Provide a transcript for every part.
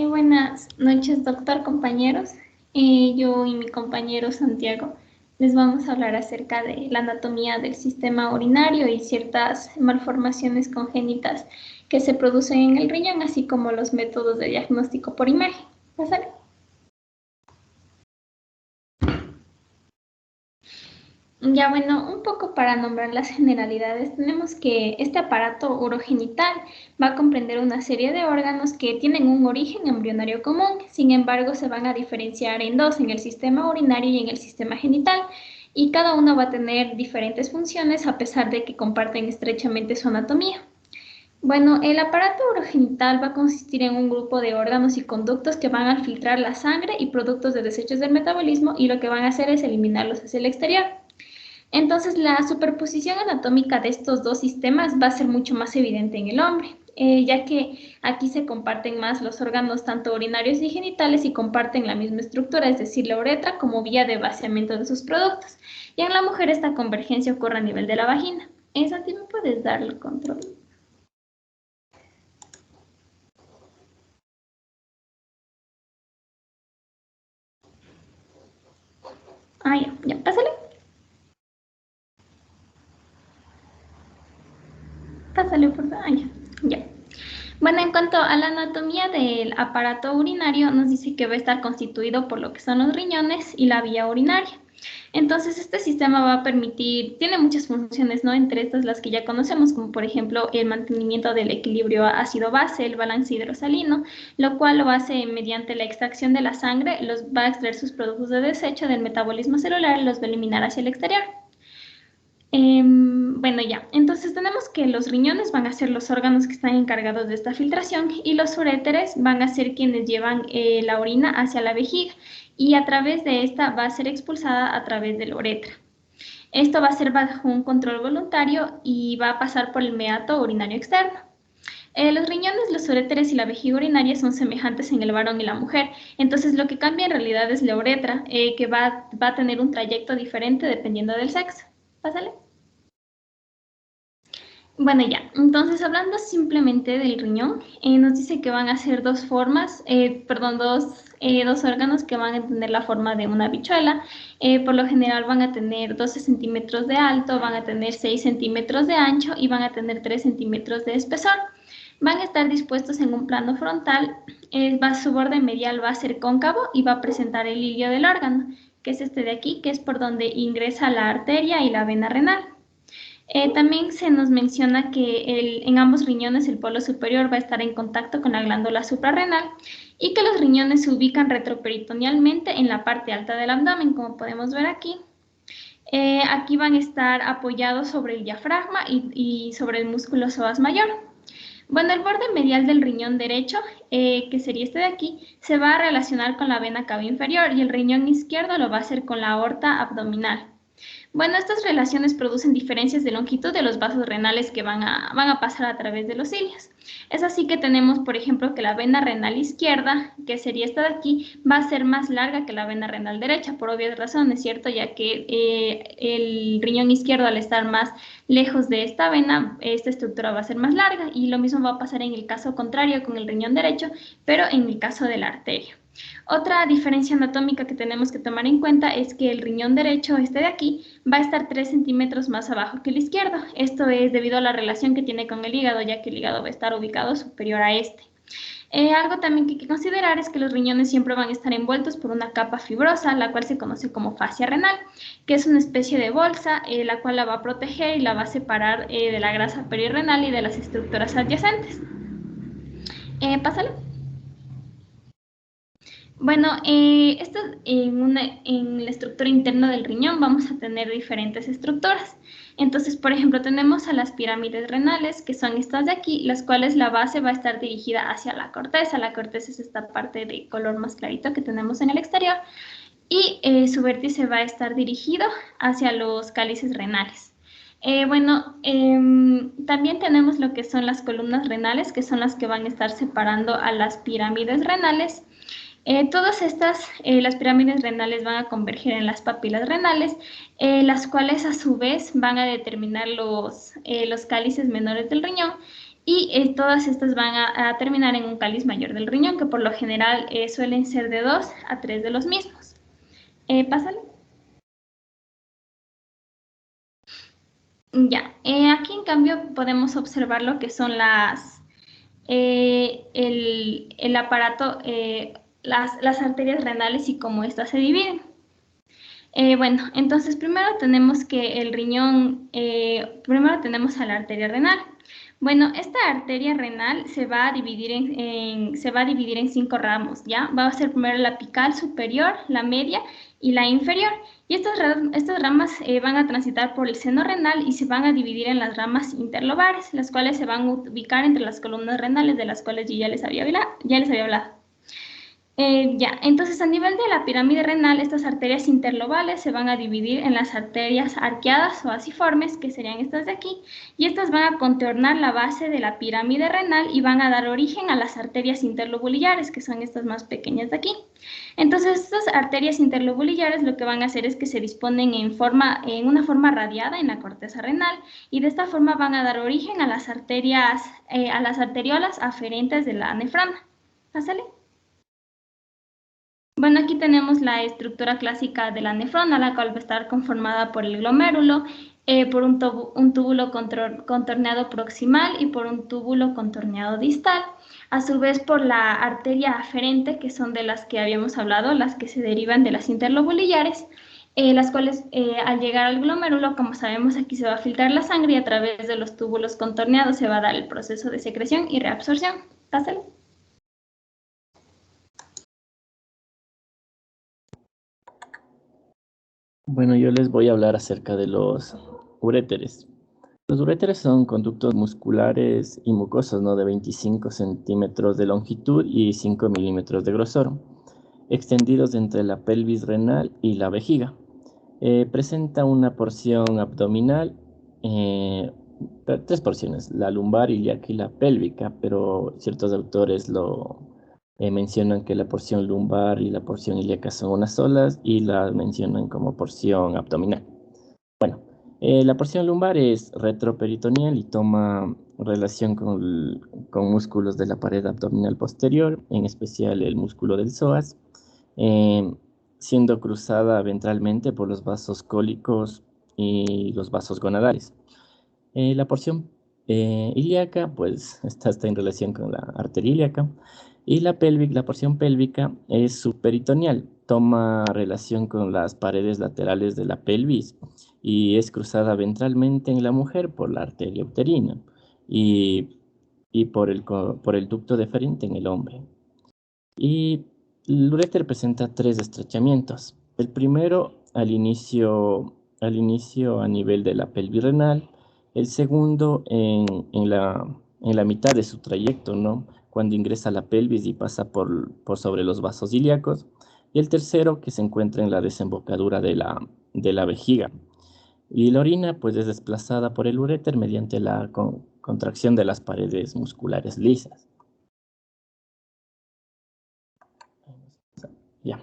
Buenas noches, doctor, compañeros. Yo y mi compañero Santiago les vamos a hablar acerca de la anatomía del sistema urinario y ciertas malformaciones congénitas que se producen en el riñón, así como los métodos de diagnóstico por imagen. ¿Pásale? Un poco para nombrar las generalidades, tenemos que este aparato urogenital va a comprender una serie de órganos que tienen un origen embrionario común, sin embargo se van a diferenciar en dos, en el sistema urinario y en el sistema genital, y cada uno va a tener diferentes funciones a pesar de que comparten estrechamente su anatomía. Bueno, el aparato urogenital va a consistir en un grupo de órganos y conductos que van a filtrar la sangre y productos de desechos del metabolismo y lo que van a hacer es eliminarlos hacia el exterior. Entonces, la superposición anatómica de estos dos sistemas va a ser mucho más evidente en el hombre, ya que aquí se comparten más los órganos tanto urinarios y genitales y comparten la misma estructura, es decir, la uretra como vía de vaciamiento de sus productos. Y en la mujer esta convergencia ocurre a nivel de la vagina. Santi, ¿me puedes dar el control? Pásale, pásale por favor. Ya. Bueno, en cuanto a la anatomía del aparato urinario, nos dice que va a estar constituido por lo que son los riñones y la vía urinaria. Entonces, este sistema va a permitir, tiene muchas funciones, ¿no? Entre estas las que ya conocemos, como por ejemplo el mantenimiento del equilibrio ácido-base, el balance hidrosalino, lo cual lo hace mediante la extracción de la sangre, va a extraer sus productos de desecho del metabolismo celular y los va a eliminar hacia el exterior. Entonces tenemos que los riñones van a ser los órganos que están encargados de esta filtración y los uréteres van a ser quienes llevan la orina hacia la vejiga y a través de esta va a ser expulsada a través de la uretra. Esto va a ser bajo un control voluntario y va a pasar por el meato urinario externo. Los riñones, los uréteres y la vejiga urinaria son semejantes en el varón y la mujer, entonces lo que cambia en realidad es la uretra, que va a tener un trayecto diferente dependiendo del sexo. Pásale. Entonces hablando simplemente del riñón, nos dice que van a ser dos órganos que van a tener la forma de una habichuela. Por lo general van a tener 12 centímetros de alto, van a tener 6 centímetros de ancho y van a tener 3 centímetros de espesor. Van a estar dispuestos en un plano frontal, su borde medial va a ser cóncavo y va a presentar el hilio del órgano, que es este de aquí, que es por donde ingresa la arteria y la vena renal. También se nos menciona que en ambos riñones el polo superior va a estar en contacto con la glándula suprarrenal y que los riñones se ubican retroperitonealmente en la parte alta del abdomen, como podemos ver aquí. Aquí van a estar apoyados sobre el diafragma y sobre el músculo psoas mayor. Bueno, el borde medial del riñón derecho, que sería este de aquí, se va a relacionar con la vena cava inferior y el riñón izquierdo lo va a hacer con la aorta abdominal. Bueno, estas relaciones producen diferencias de longitud de los vasos renales que van a pasar a través de los cilios. Es así que tenemos, por ejemplo, que la vena renal izquierda, que sería esta de aquí, va a ser más larga que la vena renal derecha, por obvias razones, ¿cierto? Ya que el riñón izquierdo, al estar más lejos de esta vena, esta estructura va a ser más larga, y lo mismo va a pasar en el caso contrario con el riñón derecho, pero en el caso de la arteria. Otra diferencia anatómica que tenemos que tomar en cuenta es que el riñón derecho, este de aquí, va a estar 3 centímetros más abajo que el izquierdo. Esto es debido a la relación que tiene con el hígado, ya que el hígado va a estar ubicado superior a este. Algo también que hay que considerar es que los riñones siempre van a estar envueltos por una capa fibrosa, la cual se conoce como fascia renal, que es una especie de bolsa, la cual la va a proteger y la va a separar de la grasa perirenal y de las estructuras adyacentes. Pásale. Bueno, en la estructura interna del riñón vamos a tener diferentes estructuras. Entonces, por ejemplo, tenemos a las pirámides renales, que son estas de aquí, las cuales la base va a estar dirigida hacia la corteza. La corteza es esta parte de color más clarito que tenemos en el exterior. Y su vértice va a estar dirigido hacia los cálices renales. También tenemos lo que son las columnas renales, que son las que van a estar separando a las pirámides renales. Todas estas, las pirámides renales van a converger en las papilas renales, las cuales a su vez van a determinar los cálices menores del riñón y todas estas van a terminar en un cáliz mayor del riñón, que por lo general suelen ser de 2 a 3 de los mismos. Pásale. Ya, aquí en cambio podemos observar lo que son el aparato, las arterias renales y cómo éstas se dividen. Bueno, entonces primero tenemos que el riñón, primero tenemos a la arteria renal. Bueno, esta arteria renal se va a dividir en 5 ramos, ¿ya? Va a ser primero la apical superior, la media y la inferior. Y estas ramas van a transitar por el seno renal y se van a dividir en las ramas interlobares, las cuales se van a ubicar entre las columnas renales, de las cuales yo ya les había hablado. Ya, entonces a nivel de la pirámide renal, estas arterias interlobales se van a dividir en las arterias arqueadas o asiformes, que serían estas de aquí, y estas van a contornar la base de la pirámide renal y van a dar origen a las arterias interlobulillares, que son estas más pequeñas de aquí. Entonces, estas arterias interlobulillares lo que van a hacer es que se disponen en una forma radiada en la corteza renal, y de esta forma van a dar origen a las arteriolas aferentes de la nefrona. Pásale. Bueno, aquí tenemos la estructura clásica de la nefrona, la cual va a estar conformada por el glomérulo, por un túbulo contorneado proximal y por un túbulo contorneado distal. A su vez por la arteria aferente, que son de las que habíamos hablado, las que se derivan de las interlobulillares, las cuales al llegar al glomérulo, como sabemos, aquí se va a filtrar la sangre y a través de los túbulos contorneados se va a dar el proceso de secreción y reabsorción. Pásale. Bueno, yo les voy a hablar acerca de los uréteres. Los uréteres son conductos musculares y mucosos, ¿no? De 25 centímetros de longitud y 5 milímetros de grosor, extendidos entre la pelvis renal y la vejiga. Presenta una porción abdominal, tres porciones, la lumbar, ilíaca y la pélvica, pero ciertos autores mencionan que la porción lumbar y la porción ilíaca son unas solas y la mencionan como porción abdominal. Bueno, la porción lumbar es retroperitoneal y toma relación con músculos de la pared abdominal posterior, en especial el músculo del psoas, siendo cruzada ventralmente por los vasos cólicos y los vasos gonadales. La porción ilíaca, pues está en relación con la arteria ilíaca, y la porción pélvica es subperitoneal, toma relación con las paredes laterales de la pelvis y es cruzada ventralmente en la mujer por la arteria uterina y por el ducto deferente en el hombre. Y el uréter presenta tres estrechamientos. El primero al inicio a nivel de la pelvis renal, el segundo en la mitad de su trayecto, ¿no? Cuando ingresa a la pelvis y pasa por sobre los vasos ilíacos, y el tercero que se encuentra en la desembocadura de la vejiga. Y la orina pues es desplazada por el uréter mediante la contracción de las paredes musculares lisas. Ya.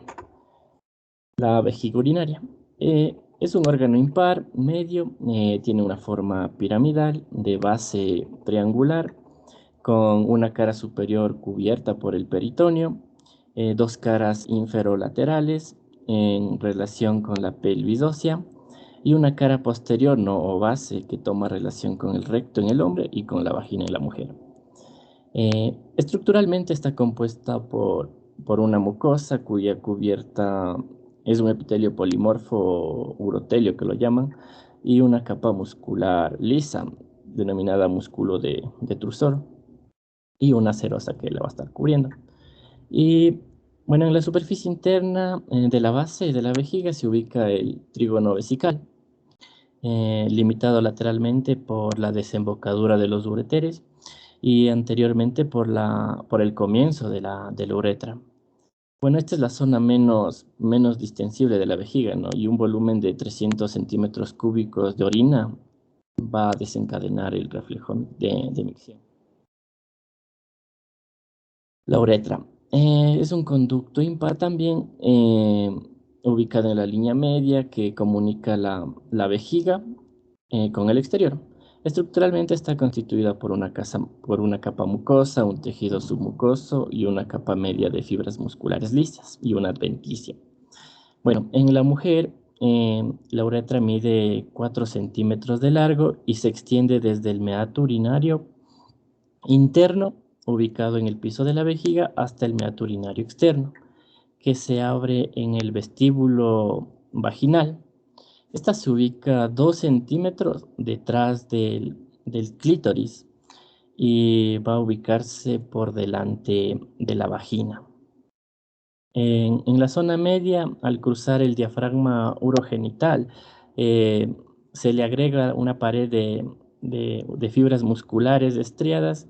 La vejiga urinaria es un órgano impar, medio, tiene una forma piramidal de base triangular con una cara superior cubierta por el peritoneo, dos caras inferolaterales en relación con la pelvis ósea y una cara posterior no o base que toma relación con el recto en el hombre y con la vagina en la mujer. Estructuralmente está compuesta por una mucosa cuya cubierta es un epitelio polimorfo o urotelio que lo llaman, y una capa muscular lisa, denominada músculo de trusor, y una serosa que la va a estar cubriendo. Y bueno, en la superficie interna de la base de la vejiga se ubica el trígono vesical, limitado lateralmente por la desembocadura de los ureteres y anteriormente por el comienzo de la uretra. Bueno, esta es la zona menos distensible de la vejiga, ¿no? Y un volumen de 300 centímetros cúbicos de orina va a desencadenar el reflejo de micción. La uretra es un conducto impar también, ubicado en la línea media que comunica la vejiga con el exterior. Estructuralmente está constituida por una capa mucosa, un tejido submucoso y una capa media de fibras musculares lisas y una adventicia. Bueno, en la mujer, la uretra mide 4 centímetros de largo y se extiende desde el meato urinario interno, ubicado en el piso de la vejiga, hasta el meato urinario externo, que se abre en el vestíbulo vaginal. Esta se ubica 2 centímetros detrás del clítoris y va a ubicarse por delante de la vagina. En la zona media, al cruzar el diafragma urogenital, se le agrega una pared de fibras musculares estriadas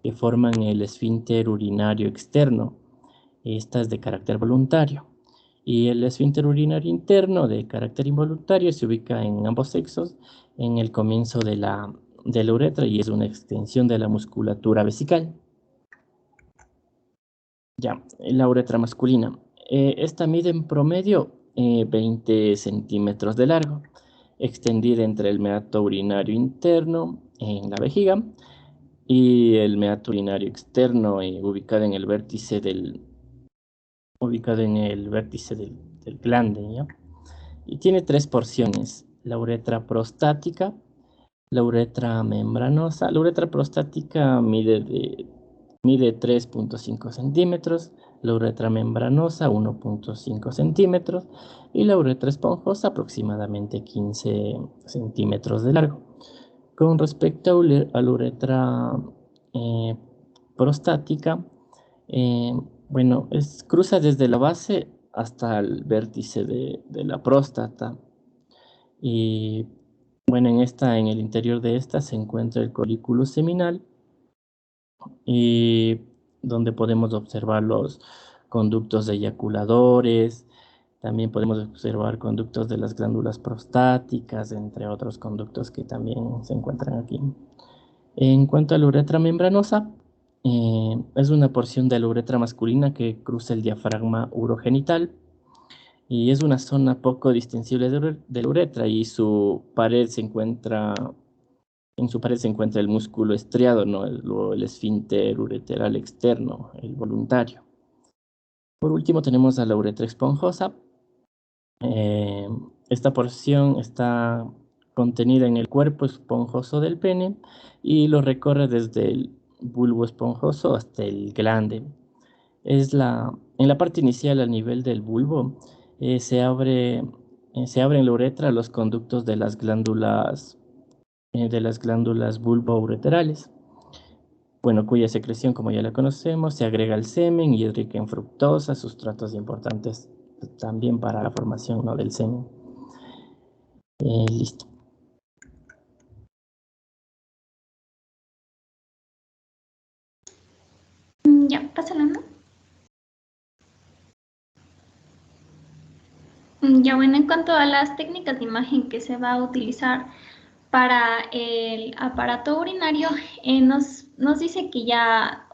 que forman el esfínter urinario externo. Esta es de carácter voluntario. Y el esfínter urinario interno de carácter involuntario se ubica en ambos sexos en el comienzo de la uretra y es una extensión de la musculatura vesical. Ya, la uretra masculina. Esta mide en promedio 20 centímetros de largo, extendida entre el meato urinario interno en la vejiga y el meato urinario externo ubicado en el vértice del glande, ¿ya? Y tiene 3 porciones: la uretra prostática, la uretra membranosa. La uretra prostática mide 3.5 centímetros, la uretra membranosa 1.5 centímetros y la uretra esponjosa aproximadamente 15 centímetros de largo. Con respecto a la uretra eh, prostática, bueno, cruza desde la base hasta el vértice de la próstata. Y bueno, en el interior de esta se encuentra el colículo seminal, y donde podemos observar los conductos eyaculadores. También podemos observar conductos de las glándulas prostáticas, entre otros conductos que también se encuentran aquí. En cuanto a la uretra membranosa, es una porción de la uretra masculina que cruza el diafragma urogenital y es una zona poco distensible de la uretra, y en su pared se encuentra el músculo estriado, ¿no? El esfínter ureteral externo, el voluntario. Por último tenemos a la uretra esponjosa. Eh, Esta porción está contenida en el cuerpo esponjoso del pene y lo recorre desde el bulbo esponjoso hasta el glande. En la parte inicial, al nivel del bulbo, se abren en la uretra los conductos de las glándulas bulboureterales, bueno, cuya secreción, como ya la conocemos, se agrega al semen y es rica en fructosa, sustratos importantes también para la formación, ¿no?, del semen. Listo. Ya, pásala, ¿no? Ya, bueno, en cuanto a las técnicas de imagen que se va a utilizar para el aparato urinario, nos dice que ya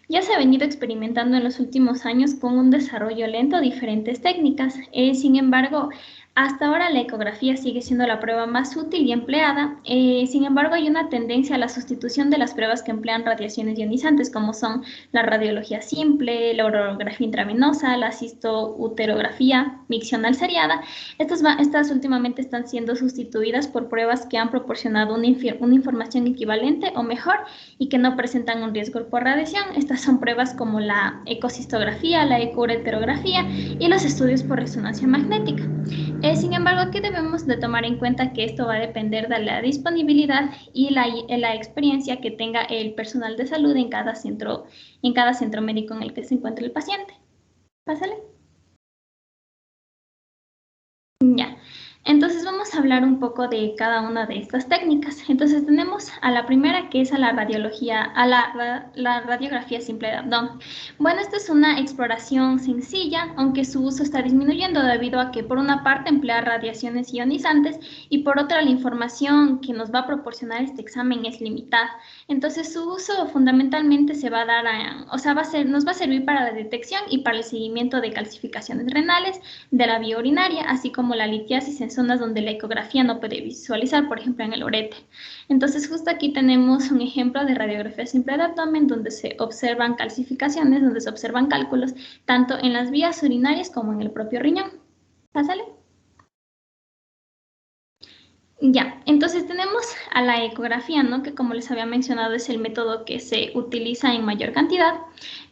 se ha venido experimentando en los últimos años con un desarrollo lento de diferentes técnicas. Sin embargo, hasta ahora la ecografía sigue siendo la prueba más útil y empleada. Sin embargo, hay una tendencia a la sustitución de las pruebas que emplean radiaciones ionizantes, como son la radiología simple, la urografía intravenosa, la cistouterografía miccional seriada. Estas últimamente están siendo sustituidas por pruebas que han proporcionado una información equivalente o mejor y que no presentan un riesgo por radiación. Estas son pruebas como la ecocistografía, la ecoureterografía y los estudios por resonancia magnética. Sin embargo, aquí debemos de tomar en cuenta que esto va a depender de la disponibilidad y la experiencia que tenga el personal de salud en cada centro médico en el que se encuentre el paciente. Pásale. Ya. Entonces vamos a hablar un poco de cada una de estas técnicas. Entonces tenemos a la primera, que es a la radiografía simple de abdomen. Bueno, esta es una exploración sencilla, aunque su uso está disminuyendo debido a que por una parte emplea radiaciones ionizantes y por otra la información que nos va a proporcionar este examen es limitada. Entonces su uso fundamentalmente se va a dar nos va a servir para la detección y para el seguimiento de calcificaciones renales, de la vía urinaria, así como la litiasis en zonas donde la ecografía no puede visualizar, por ejemplo en el uréter. Entonces justo aquí tenemos un ejemplo de radiografía simple de abdomen donde se observan calcificaciones, donde se observan cálculos tanto en las vías urinarias como en el propio riñón. Pásale. Ya, entonces tenemos a la ecografía, ¿no? Que como les había mencionado es el método que se utiliza en mayor cantidad.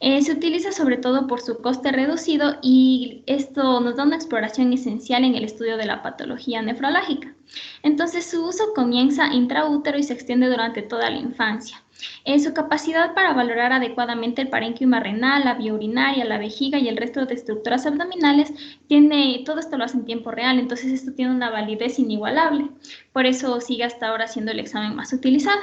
Se utiliza sobre todo por su coste reducido y esto nos da una exploración esencial en el estudio de la patología nefrológica. Entonces su uso comienza intraútero y se extiende durante toda la infancia. Su capacidad para valorar adecuadamente el parénquima renal, la vía urinaria, la vejiga y el resto de estructuras abdominales, todo esto lo hace en tiempo real, entonces esto tiene una validez inigualable. Por eso sigue hasta ahora siendo el examen más utilizado.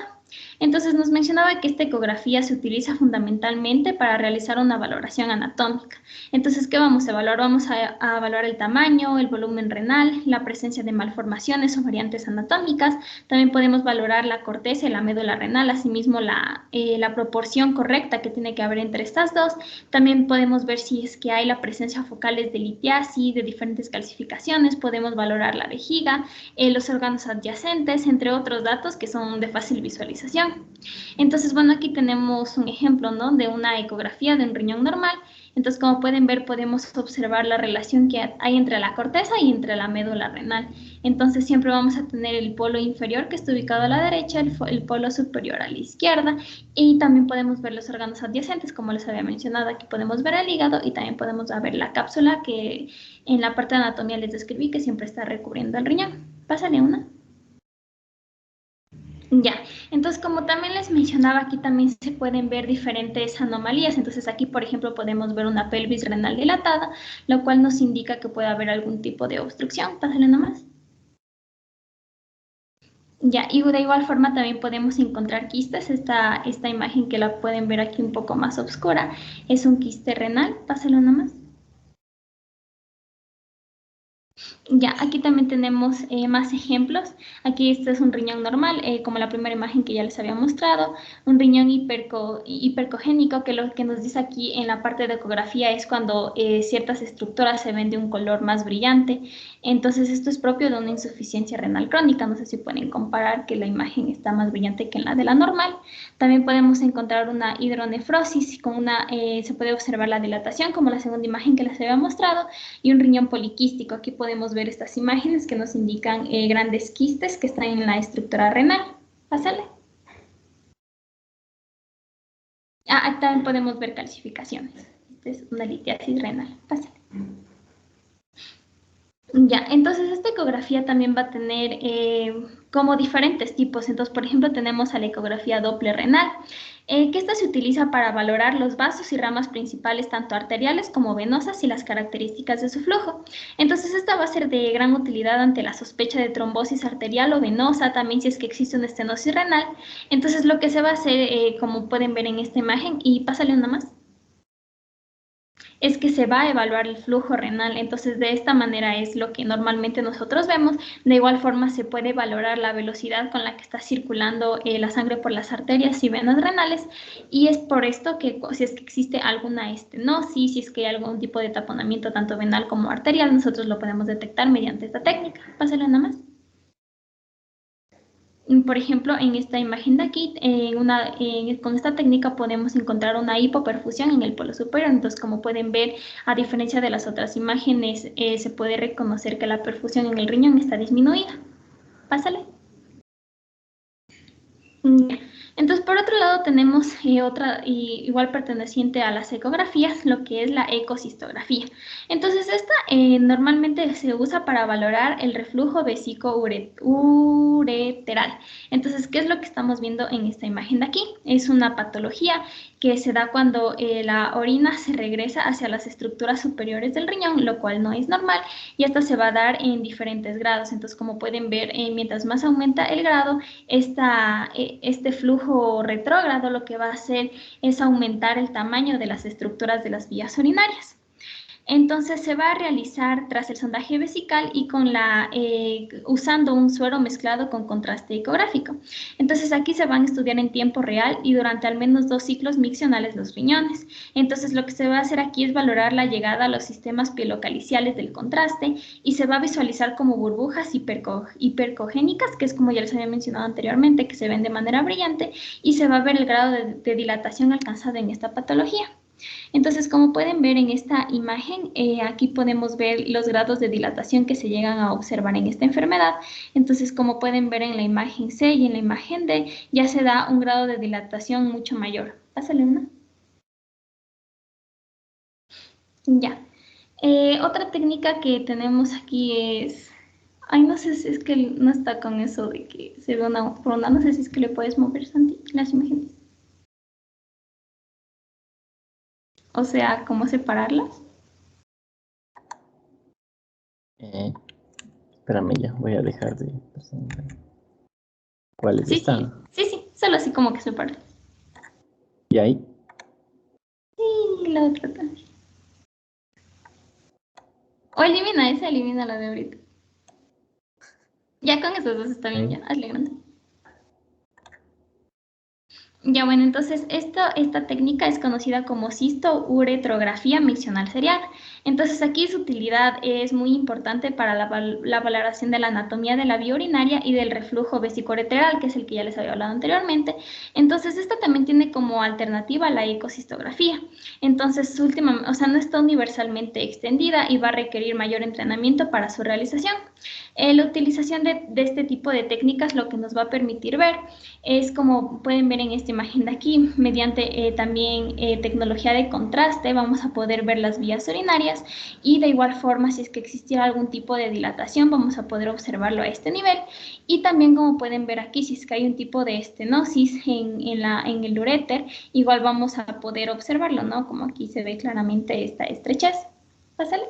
Entonces nos mencionaba que esta ecografía se utiliza fundamentalmente para realizar una valoración anatómica. Entonces, ¿qué vamos a evaluar? Vamos a evaluar el tamaño, el volumen renal, la presencia de malformaciones o variantes anatómicas. También podemos valorar la corteza y la médula renal, asimismo la proporción correcta que tiene que haber entre estas dos. También podemos ver si es que hay la presencia focales de litiasis, de diferentes calcificaciones. Podemos valorar la vejiga, los órganos adyacentes, entre otros datos que son de fácil visualización. Entonces, bueno, aquí tenemos un ejemplo, ¿no? De una ecografía de un riñón normal. Entonces, como pueden ver, podemos observar la relación que hay entre la corteza y entre la médula renal. Entonces, siempre vamos a tener el polo inferior que está ubicado a la derecha, el polo superior a la izquierda, y también podemos ver los órganos adyacentes, como les había mencionado. Aquí podemos ver el hígado y también podemos ver la cápsula que en la parte de anatomía les describí que siempre está recubriendo el riñón. Pásale una. Ya, entonces como también les mencionaba, aquí también se pueden ver diferentes anomalías. Entonces aquí, por ejemplo, podemos ver una pelvis renal dilatada, lo cual nos indica que puede haber algún tipo de obstrucción. Pásale nomás. Ya, y de igual forma también podemos encontrar quistes. Esta imagen que la pueden ver aquí un poco más oscura es un quiste renal. Pásalo nomás. Ya, aquí también tenemos más ejemplos. Aquí este es un riñón normal, como la primera imagen que ya les había mostrado. Un riñón hipercogénico, que lo que nos dice aquí en la parte de ecografía es cuando ciertas estructuras se ven de un color más brillante. Entonces esto es propio de una insuficiencia renal crónica. No sé si pueden comparar que la imagen está más brillante que en la de la normal. También podemos encontrar una hidronefrosis, se puede observar la dilatación, como la segunda imagen que les había mostrado, y un riñón poliquístico. Aquí podemos ver estas imágenes que nos indican grandes quistes que están en la estructura renal. Pásale. También podemos ver calcificaciones. Esta es una litiasis renal. Pásale. Ya, entonces esta ecografía también va a tener como diferentes tipos. Entonces, por ejemplo, tenemos a la ecografía Doppler renal, que esta se utiliza para valorar los vasos y ramas principales, tanto arteriales como venosas, y las características de su flujo. Entonces, esta va a ser de gran utilidad ante la sospecha de trombosis arterial o venosa, también si es que existe una estenosis renal. Entonces, lo que se va a hacer, como pueden ver en esta imagen, y pásale una más, es que se va a evaluar el flujo renal. Entonces, de esta manera es lo que normalmente nosotros vemos. De igual forma, se puede valorar la velocidad con la que está circulando la sangre por las arterias y venas renales, y es por esto que si es que existe alguna estenosis, si es que hay algún tipo de taponamiento tanto venal como arterial, nosotros lo podemos detectar mediante esta técnica. Pásale nada más. Por ejemplo, en esta imagen de aquí, con esta técnica podemos encontrar una hipoperfusión en el polo superior. Entonces, como pueden ver, a diferencia de las otras imágenes, se puede reconocer que la perfusión en el riñón está disminuida. Pásale. Entonces, por otro lado, tenemos otra igual perteneciente a las ecografías, lo que es la ecocistografía. Entonces, esta normalmente se usa para valorar el reflujo vesíco-ureteral. Entonces, ¿qué es lo que estamos viendo en esta imagen de aquí? Es una patología que se da cuando la orina se regresa hacia las estructuras superiores del riñón, lo cual no es normal, y esta se va a dar en diferentes grados. Entonces, como pueden ver, mientras más aumenta el grado, este flujo retrógrado lo que va a hacer es aumentar el tamaño de las estructuras de las vías urinarias. Entonces se va a realizar tras el sondaje vesical y usando un suero mezclado con contraste ecográfico. Entonces aquí se van a estudiar en tiempo real y durante al menos 2 ciclos miccionales los riñones. Entonces lo que se va a hacer aquí es valorar la llegada a los sistemas pielocaliciales del contraste y se va a visualizar como burbujas hipercogénicas, que es como ya les había mencionado anteriormente, que se ven de manera brillante, y se va a ver el grado de dilatación alcanzado en esta patología. Entonces, como pueden ver en esta imagen, aquí podemos ver los grados de dilatación que se llegan a observar en esta enfermedad. Entonces, como pueden ver en la imagen C y en la imagen D, ya se da un grado de dilatación mucho mayor. Pásale una. Ya. Otra técnica que tenemos aquí es... Ay, no sé si es que no está con eso de que se ve una ronda. No sé si es que le puedes mover, Santi, las imágenes. O sea, ¿cómo separarlas? Espérame, ya voy a dejar de presentar. ¿Cuál es Sí, esta? sí, sí, sí, solo así como que separarlas. ¿Y ahí? Sí, la otra también. O elimina esa, elimina la de ahorita. Ya con esos dos está bien, Ahí. ya, hazle grande. Ya bueno, entonces esta técnica es conocida como cisto-uretrografía miccional serial. Entonces aquí su utilidad es muy importante para la valoración de la anatomía de la vía urinaria y del reflujo vesicoureteral, que es el que ya les había hablado anteriormente. Entonces esta también tiene como alternativa la ecocistografía. Entonces o sea, no está universalmente extendida y va a requerir mayor entrenamiento para su realización. La utilización de este tipo de técnicas lo que nos va a permitir ver es, como pueden ver en esta imagen de aquí, mediante también tecnología de contraste vamos a poder ver las vías urinarias y de igual forma si es que existiera algún tipo de dilatación vamos a poder observarlo a este nivel y también como pueden ver aquí si es que hay un tipo de estenosis en el uréter igual vamos a poder observarlo, ¿no? Como aquí se ve claramente esta estrechez. Pásale.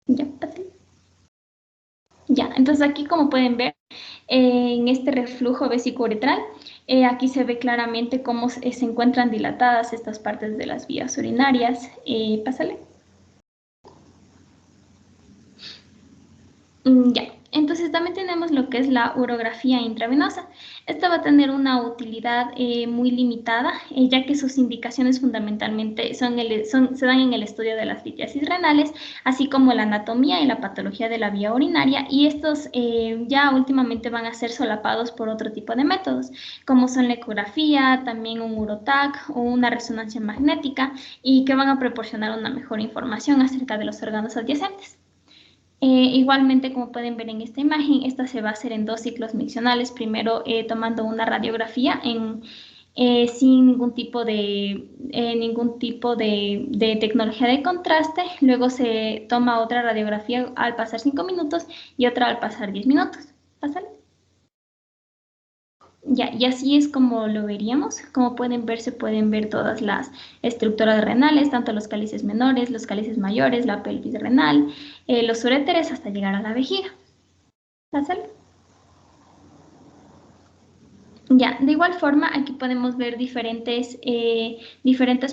Ya, pásale. Ya, entonces aquí como pueden ver, en este reflujo vesicouretral, aquí se ve claramente cómo se encuentran dilatadas estas partes de las vías urinarias. Pásale. Ya, entonces también tenemos lo que es la urografía intravenosa. Esta va a tener una utilidad muy limitada, ya que sus indicaciones fundamentalmente se dan en el estudio de las litiasis renales, así como la anatomía y la patología de la vía urinaria, y estos ya últimamente van a ser solapados por otro tipo de métodos, como son la ecografía, también un urotac o una resonancia magnética, y que van a proporcionar una mejor información acerca de los órganos adyacentes. Igualmente, como pueden ver en esta imagen, esta se va a hacer en 2 ciclos miccionales, primero tomando una radiografía sin ningún tipo de tecnología de contraste, luego se toma otra radiografía al pasar 5 minutos y otra al pasar 10 minutos. ¿Pásale? Ya, y así es como lo veríamos. Como pueden ver, se pueden ver todas las estructuras renales, tanto los cálices menores, los cálices mayores, la pelvis renal, los uréteres hasta llegar a la vejiga. ¿Pásale? Ya, de igual forma, aquí podemos ver diferentes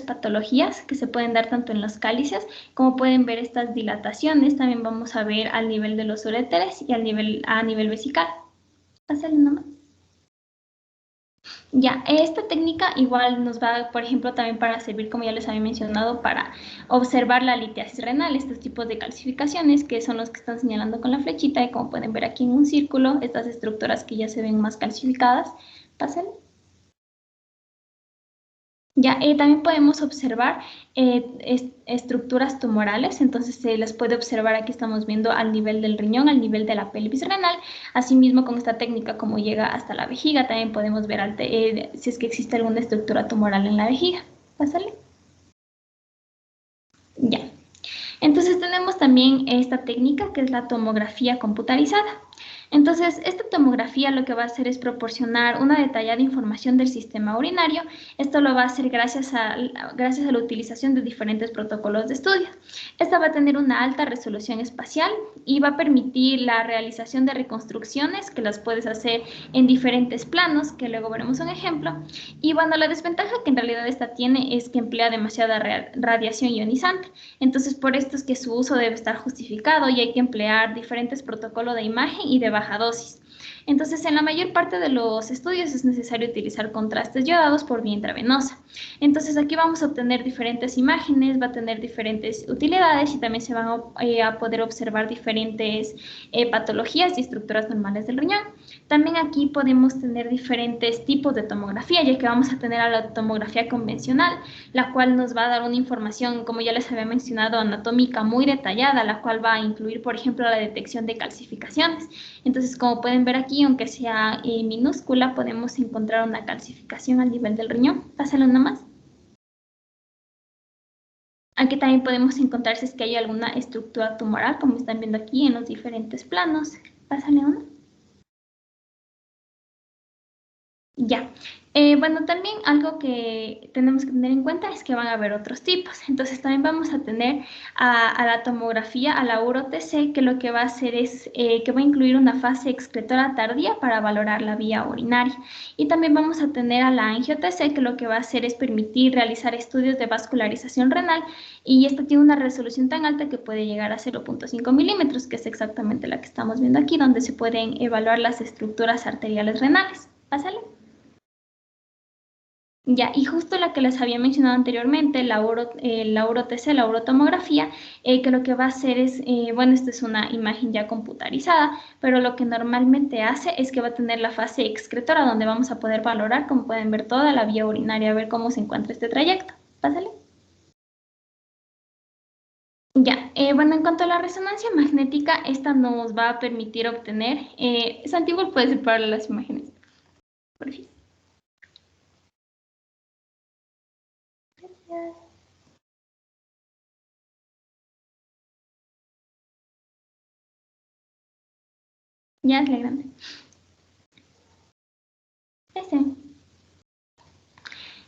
patologías que se pueden dar tanto en los cálices, como pueden ver estas dilataciones, también vamos a ver al nivel de los uréteres y a nivel vesical. Pásale nomás. Ya, esta técnica igual nos va, por ejemplo, también para servir, como ya les había mencionado, para observar la litiasis renal, estos tipos de calcificaciones que son los que están señalando con la flechita y como pueden ver aquí en un círculo, estas estructuras que ya se ven más calcificadas. Pasen. Ya, también podemos observar estructuras tumorales, entonces se las puede observar, aquí estamos viendo al nivel del riñón, al nivel de la pelvis renal, asimismo con esta técnica como llega hasta la vejiga, también podemos ver si es que existe alguna estructura tumoral en la vejiga. Pásale. Ya. Entonces tenemos también esta técnica que es la tomografía computarizada. Entonces, esta tomografía lo que va a hacer es proporcionar una detallada información del sistema urinario. Esto lo va a hacer gracias a la utilización de diferentes protocolos de estudio. Esta va a tener una alta resolución espacial y va a permitir la realización de reconstrucciones que las puedes hacer en diferentes planos, que luego veremos un ejemplo. Y bueno, la desventaja que en realidad esta tiene es que emplea demasiada radiación ionizante. Entonces, por esto es que su uso debe estar justificado y hay que emplear diferentes protocolos de imagen y de baja dosis. Entonces, en la mayor parte de los estudios es necesario utilizar contrastes yodados por vía intravenosa. Entonces, aquí vamos a obtener diferentes imágenes, va a tener diferentes utilidades y también se van a poder observar diferentes patologías y estructuras normales del riñón. También aquí podemos tener diferentes tipos de tomografía, ya que vamos a tener a la tomografía convencional, la cual nos va a dar una información, como ya les había mencionado, anatómica muy detallada, la cual va a incluir, por ejemplo, la detección de calcificaciones. Entonces, como pueden ver aquí, aunque sea minúscula, podemos encontrar una calcificación al nivel del riñón. Pásale una más. Aquí también podemos encontrar si es que hay alguna estructura tumoral, como están viendo aquí en los diferentes planos. Pásale una. Ya. Bueno, también algo que tenemos que tener en cuenta es que van a haber otros tipos. Entonces también vamos a tener a la tomografía, a la uro-TC, que lo que va a hacer es que va a incluir una fase excretora tardía para valorar la vía urinaria. Y también vamos a tener a la angio-TC, que lo que va a hacer es permitir realizar estudios de vascularización renal, y esta tiene una resolución tan alta que puede llegar a 0.5 milímetros, que es exactamente la que estamos viendo aquí, donde se pueden evaluar las estructuras arteriales renales. Pásale. Ya, y justo la que les había mencionado anteriormente, la uro-TC, la urotomografía, que lo que va a hacer es, bueno, esta es una imagen ya computarizada, pero lo que normalmente hace es que va a tener la fase excretora, donde vamos a poder valorar, como pueden ver, toda la vía urinaria, a ver cómo se encuentra este trayecto. Pásale. Ya, bueno, en cuanto a la resonancia magnética, esta nos va a permitir obtener, Santiago, puedes separar las imágenes, por favor. Gracias. Ya es la grande. Ese.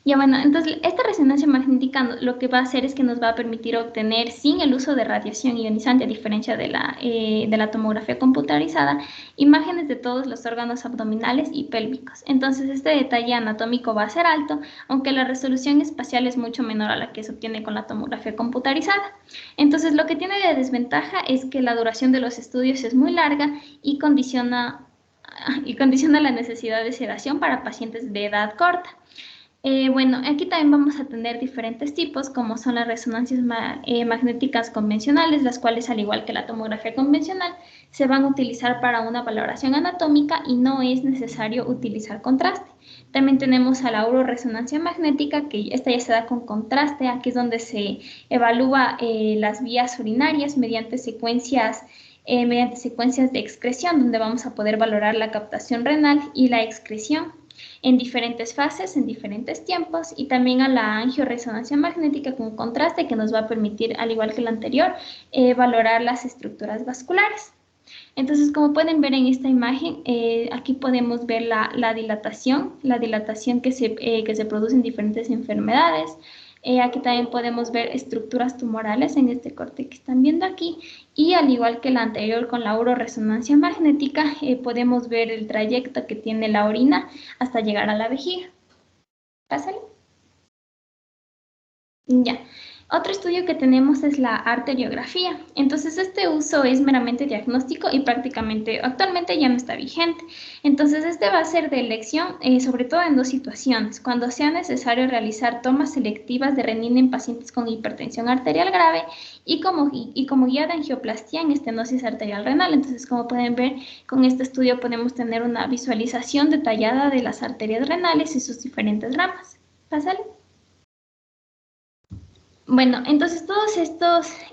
Ya bueno, entonces esta resonancia magnética lo que va a hacer es que nos va a permitir obtener, sin el uso de radiación ionizante, a diferencia de la tomografía computarizada, imágenes de todos los órganos abdominales y pélvicos. Entonces este detalle anatómico va a ser alto, aunque la resolución espacial es mucho menor a la que se obtiene con la tomografía computarizada. Entonces lo que tiene de desventaja es que la duración de los estudios es muy larga y condiciona la necesidad de sedación para pacientes de edad corta. Bueno, aquí también vamos a tener diferentes tipos, como son las resonancias magnéticas convencionales, las cuales, al igual que la tomografía convencional, se van a utilizar para una valoración anatómica y no es necesario utilizar contraste. También tenemos a la uroresonancia magnética, que esta ya se da con contraste. Aquí es donde se evalúa las vías urinarias mediante secuencias de excreción, donde vamos a poder valorar la captación renal y la excreción en diferentes fases, en diferentes tiempos, y también a la angioresonancia magnética con contraste, que nos va a permitir, al igual que la anterior, valorar las estructuras vasculares. Entonces, como pueden ver en esta imagen, aquí podemos ver la dilatación que se produce en diferentes enfermedades. Aquí también podemos ver estructuras tumorales en este corte que están viendo aquí, y al igual que la anterior con la uroresonancia magnética, podemos ver el trayecto que tiene la orina hasta llegar a la vejiga. Pásale. Ya. Otro estudio que tenemos es la arteriografía. Entonces, este uso es meramente diagnóstico y prácticamente actualmente ya no está vigente. Entonces, este va a ser de elección, sobre todo en dos situaciones: cuando sea necesario realizar tomas selectivas de renina en pacientes con hipertensión arterial grave y como guía de angioplastía en estenosis arterial renal. Entonces, como pueden ver, con este estudio podemos tener una visualización detallada de las arterias renales y sus diferentes ramas. Pásale. Bueno, entonces todos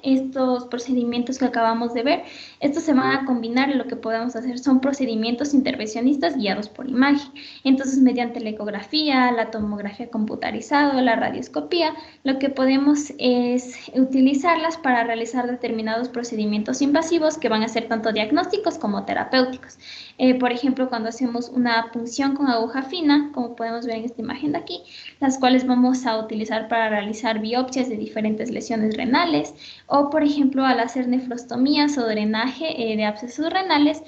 estos procedimientos que acabamos de ver, estos se van a combinar y lo que podemos hacer son procedimientos intervencionistas guiados por imagen. Entonces, mediante la ecografía, la tomografía computarizada, la radioscopía, lo que podemos es utilizarlas para realizar determinados procedimientos invasivos que van a ser tanto diagnósticos como terapéuticos. Por ejemplo, cuando hacemos una punción con aguja fina, como podemos ver en esta imagen de aquí, las cuales vamos a utilizar para realizar biopsias de diferentes lesiones renales o, por ejemplo, al hacer nefrostomías o drenaje de abscesos renales.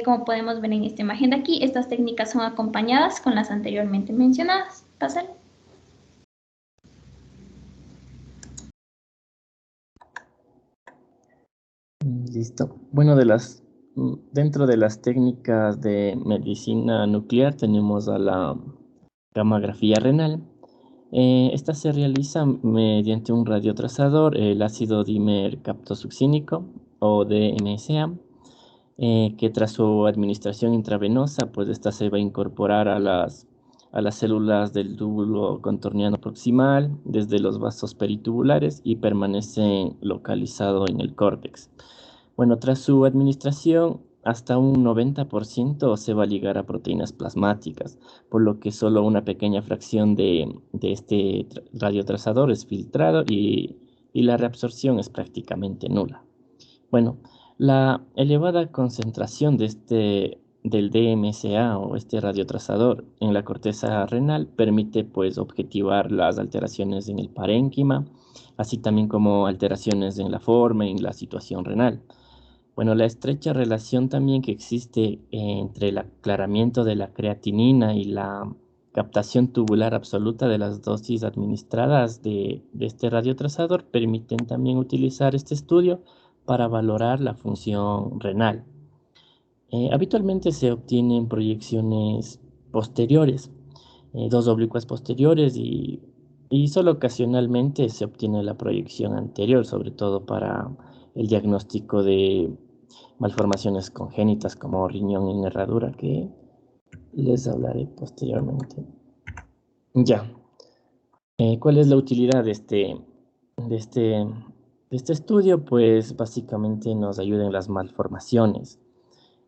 Como podemos ver en esta imagen de aquí, estas técnicas son acompañadas con las anteriormente mencionadas. Pásale. Listo. Bueno, dentro de las técnicas de medicina nuclear tenemos a la gammagrafía renal. Esta se realiza mediante un radiotrazador, el ácido dimercaptosuccínico o DMSA, que tras su administración intravenosa, pues esta se va a incorporar a las células del túbulo contorneano proximal desde los vasos peritubulares y permanece localizado en el córtex. Bueno, tras su administración, hasta un 90% se va a ligar a proteínas plasmáticas, por lo que solo una pequeña fracción de este radiotrazador es filtrado y la reabsorción es prácticamente nula. Bueno, la elevada concentración del DMSA o este radiotrazador en la corteza renal permite pues objetivar las alteraciones en el parénquima, así también como alteraciones en la forma y en la situación renal. Bueno, la estrecha relación también que existe entre el aclaramiento de la creatinina y la captación tubular absoluta de las dosis administradas de este radiotrazador permiten también utilizar este estudio para valorar la función renal. Habitualmente se obtienen proyecciones posteriores, dos oblicuas posteriores y solo ocasionalmente se obtiene la proyección anterior, sobre todo para el diagnóstico de malformaciones congénitas como riñón en herradura, que les hablaré posteriormente. Ya, ¿cuál es la utilidad de este, de este estudio? Pues básicamente nos ayuda en las malformaciones,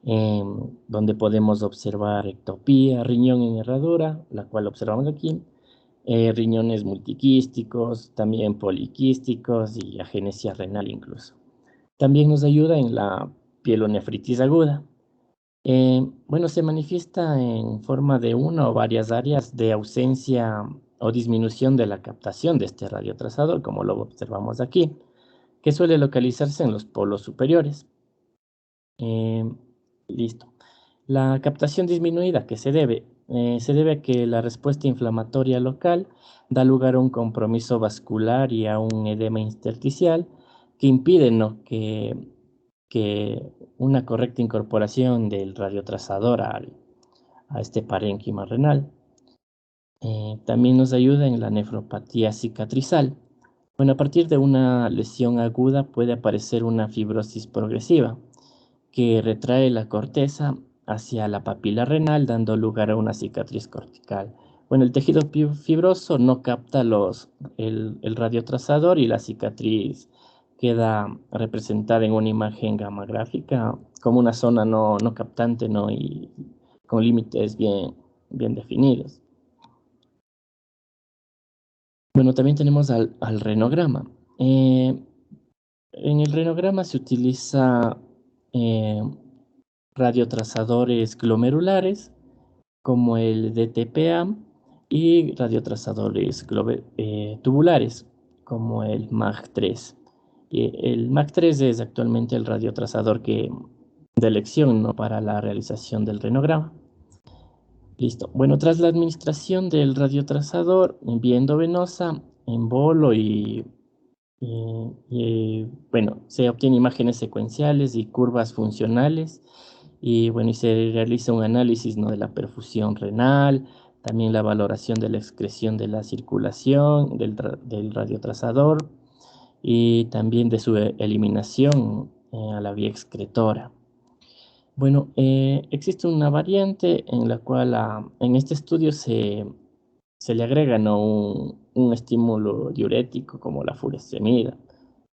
donde podemos observar ectopía, riñón en herradura, la cual observamos aquí, riñones multiquísticos, también poliquísticos y agenesia renal incluso. También nos ayuda en la pielonefritis aguda. Bueno, se manifiesta en forma de una o varias áreas de ausencia o disminución de la captación de este radiotrazador, como lo observamos aquí, que suele localizarse en los polos superiores. Listo. La captación disminuida que se debe a que la respuesta inflamatoria local da lugar a un compromiso vascular y a un edema intersticial que impide, ¿no?, que una correcta incorporación del radiotrazador a este parénquima renal. También nos ayuda en la nefropatía cicatrizal. Bueno, a partir de una lesión aguda puede aparecer una fibrosis progresiva que retrae la corteza hacia la papila renal, dando lugar a una cicatriz cortical. Bueno, el tejido fibroso no capta el radiotrazador y la cicatriz queda representada en una imagen gamagráfica como una zona no captante, ¿no?, y con límites bien definidos. Bueno, también tenemos al renograma. En el renograma se utiliza eh, radiotrazadores glomerulares como el DTPA y radiotrazadores tubulares como el MAG3. El MAG3 es actualmente el radiotrazador de elección, ¿no?, para la realización del renograma. Listo. Bueno, tras la administración del radiotrazador en vía endovenosa, en bolo bueno, se obtienen imágenes secuenciales y curvas funcionales y bueno, y se realiza un análisis, ¿no?, de la perfusión renal, también la valoración de la excreción de la circulación del radiotrazador y también de su eliminación a la vía excretora. Bueno, existe una variante en la cual en este estudio se le agrega, ¿no?, un estímulo diurético como la furosemida.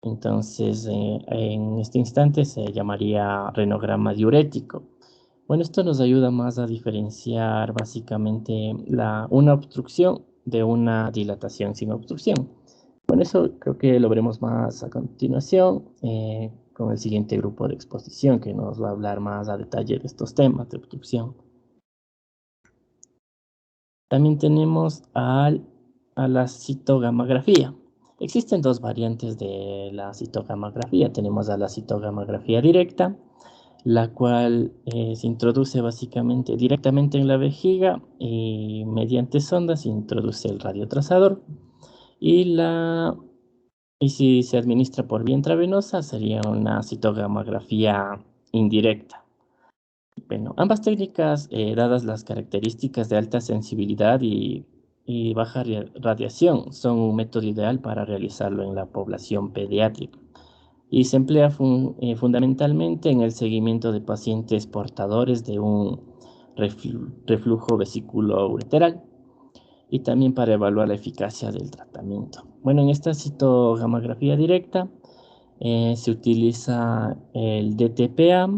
Entonces, en este instante se llamaría renograma diurético. Bueno, esto nos ayuda más a diferenciar básicamente una obstrucción de una dilatación sin obstrucción. Bueno, eso creo que lo veremos más a continuación con el siguiente grupo de exposición que nos va a hablar más a detalle de estos temas de obstrucción. También tenemos a la citogamografía. Existen dos variantes de la citogamografía. Tenemos a la citogamografía directa, la cual se introduce básicamente directamente en la vejiga y mediante sondas se introduce el radiotrazador. Y si se administra por vía intravenosa sería una citogamografía indirecta. Bueno, ambas técnicas, dadas las características de alta sensibilidad y baja radiación, son un método ideal para realizarlo en la población pediátrica y se emplea fundamentalmente en el seguimiento de pacientes portadores de un reflujo vesículo-ureteral y también para evaluar la eficacia del tratamiento. Bueno, en esta citogamografía directa se utiliza el DTPA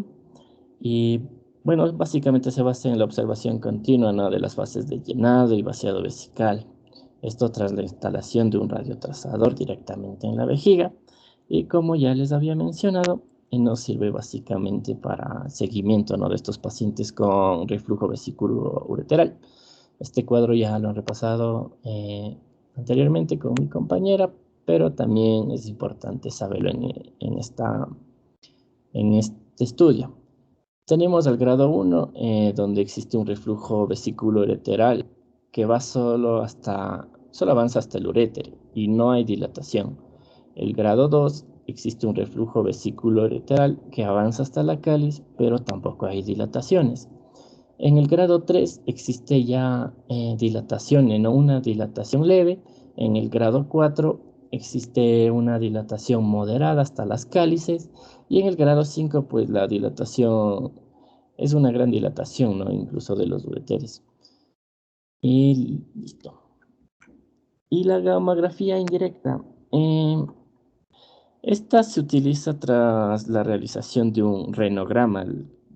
y bueno, básicamente se basa en la observación continua, ¿no?, de las fases de llenado y vaciado vesical. Esto tras la instalación de un radiotrazador directamente en la vejiga. Y como ya les había mencionado, nos sirve básicamente para seguimiento, ¿no?, de estos pacientes con reflujo vesículo-ureteral. Este cuadro ya lo han repasado anteriormente con mi compañera, pero también es importante saberlo en este estudio. Tenemos el grado 1, donde existe un reflujo vesículo-ureteral que va solo avanza hasta el uréter y no hay dilatación. El grado 2, existe un reflujo vesículo-ureteral que avanza hasta la cáliz, pero tampoco hay dilataciones. En el grado 3 existe ya dilatación, no una dilatación leve. En el grado 4 existe una dilatación moderada hasta las cálices. Y en el grado 5, pues la dilatación es una gran dilatación, ¿no?, incluso de los ureteres. Y listo. Y la gamografía indirecta. Esta se utiliza tras la realización de un renograma.